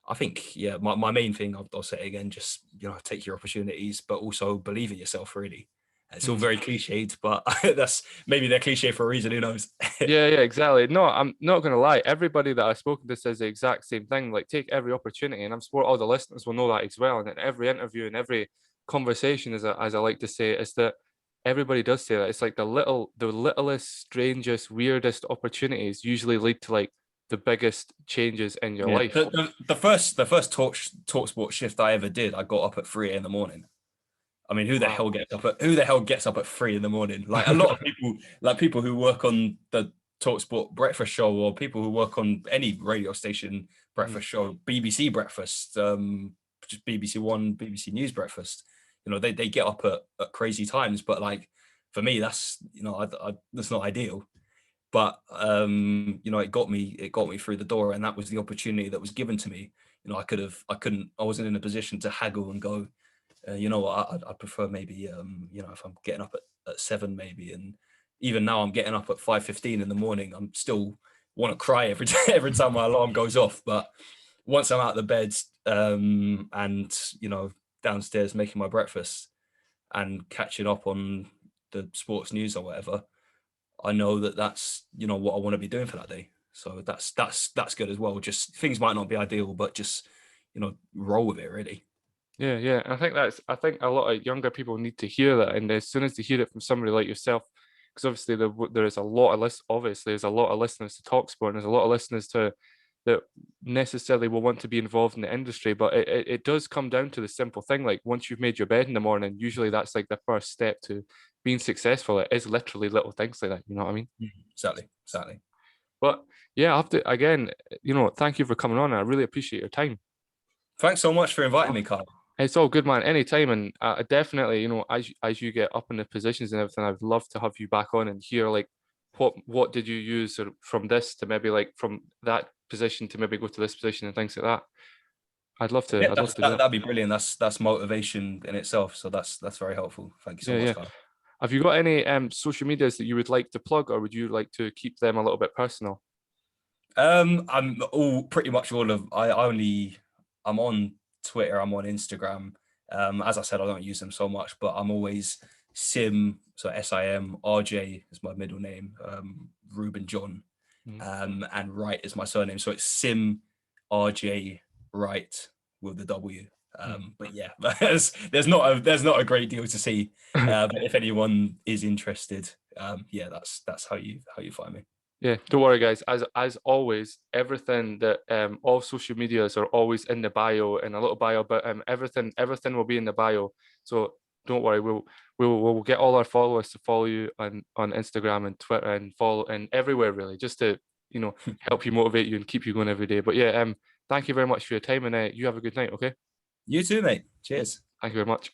I think, yeah, my main thing, I'll say it again, just, you know, take your opportunities, but also believe in yourself, really. It's all Mm. very cliched, but that's maybe they're cliche for a reason, who knows. Yeah, yeah, exactly. No, I'm not gonna lie. Everybody that I've spoken to says the exact same thing. Like, take every opportunity, and I'm sure all the listeners will know that as well. And in every interview and every conversation, as I like to say, is that everybody does say that. It's like the littlest, strangest, weirdest opportunities usually lead to like the biggest changes in your Yeah. life. The first Talksport shift I ever did, I got up at 3 a.m. in the morning. I mean, Wow. who the hell gets up at 3 in the morning? Like, a lot of people, like people who work on the Talksport breakfast show, or people who work on any radio station Mm, breakfast show, BBC breakfast, just BBC One, BBC News breakfast. You know, they get up at crazy times, but like for me, that's, you know, that's not ideal. But you know, it got me through the door, and that was the opportunity that was given to me. You know, I wasn't in a position to haggle and go, you know what, I'd prefer maybe, you know, if I'm getting up at 7 maybe. And even now I'm getting up at 5:15 in the morning, I'm still want to cry every time my alarm goes off. But once I'm out of the bed, and, you know, downstairs making my breakfast and catching up on the sports news or whatever, I know that that's, you know, what I want to be doing for that day. So that's good as well. Just, things might not be ideal, but just, you know, roll with it, really. yeah, yeah. I think a lot of younger people need to hear that, and as soon as they hear it from somebody like yourself, because obviously there is a lot of obviously there's a lot of listeners to Talksport, and there's a lot of listeners to that necessarily will want to be involved in the industry, but it does come down to the simple thing. Like, once you've made your bed in the morning, usually that's like the first step to being successful. It is literally little things like that. You know what I mean? Exactly, exactly. But yeah, I have to again, you know, thank you for coming on. I really appreciate your time. Thanks so much for inviting me, Carl. It's all good, man. Anytime, and definitely, you know, as you get up in the positions and everything, I'd love to have you back on and hear like what did you use from this to maybe like from that position to maybe go to this position and things like that. I'd love to. Yeah, I'd love to do that. that'd be brilliant. That's motivation in itself. So that's very helpful. Thank you so Yeah, much, yeah. Carl. Have you got any social medias that you would like to plug, or would you like to keep them a little bit personal? I'm all pretty much all of I'm on Twitter, I'm on Instagram. As I said, I don't use them so much, but I'm always Sim, so SIM, RJ is my middle name, Ruben John, and Wright is my surname. So it's Sim RJ Wright with the W. But yeah, there's not a great deal to see. But if anyone is interested, yeah, that's how you find me. Yeah, don't worry, guys. As always, everything that all social medias are always in the bio, in a little bio, but everything will be in the bio. So don't worry, we'll get all our followers to follow you on Instagram and Twitter and follow and everywhere really, just to help you motivate you and keep you going every day. But yeah, thank you very much for your time, and you have a good night. Okay, You too, mate. Cheers. thank you very much.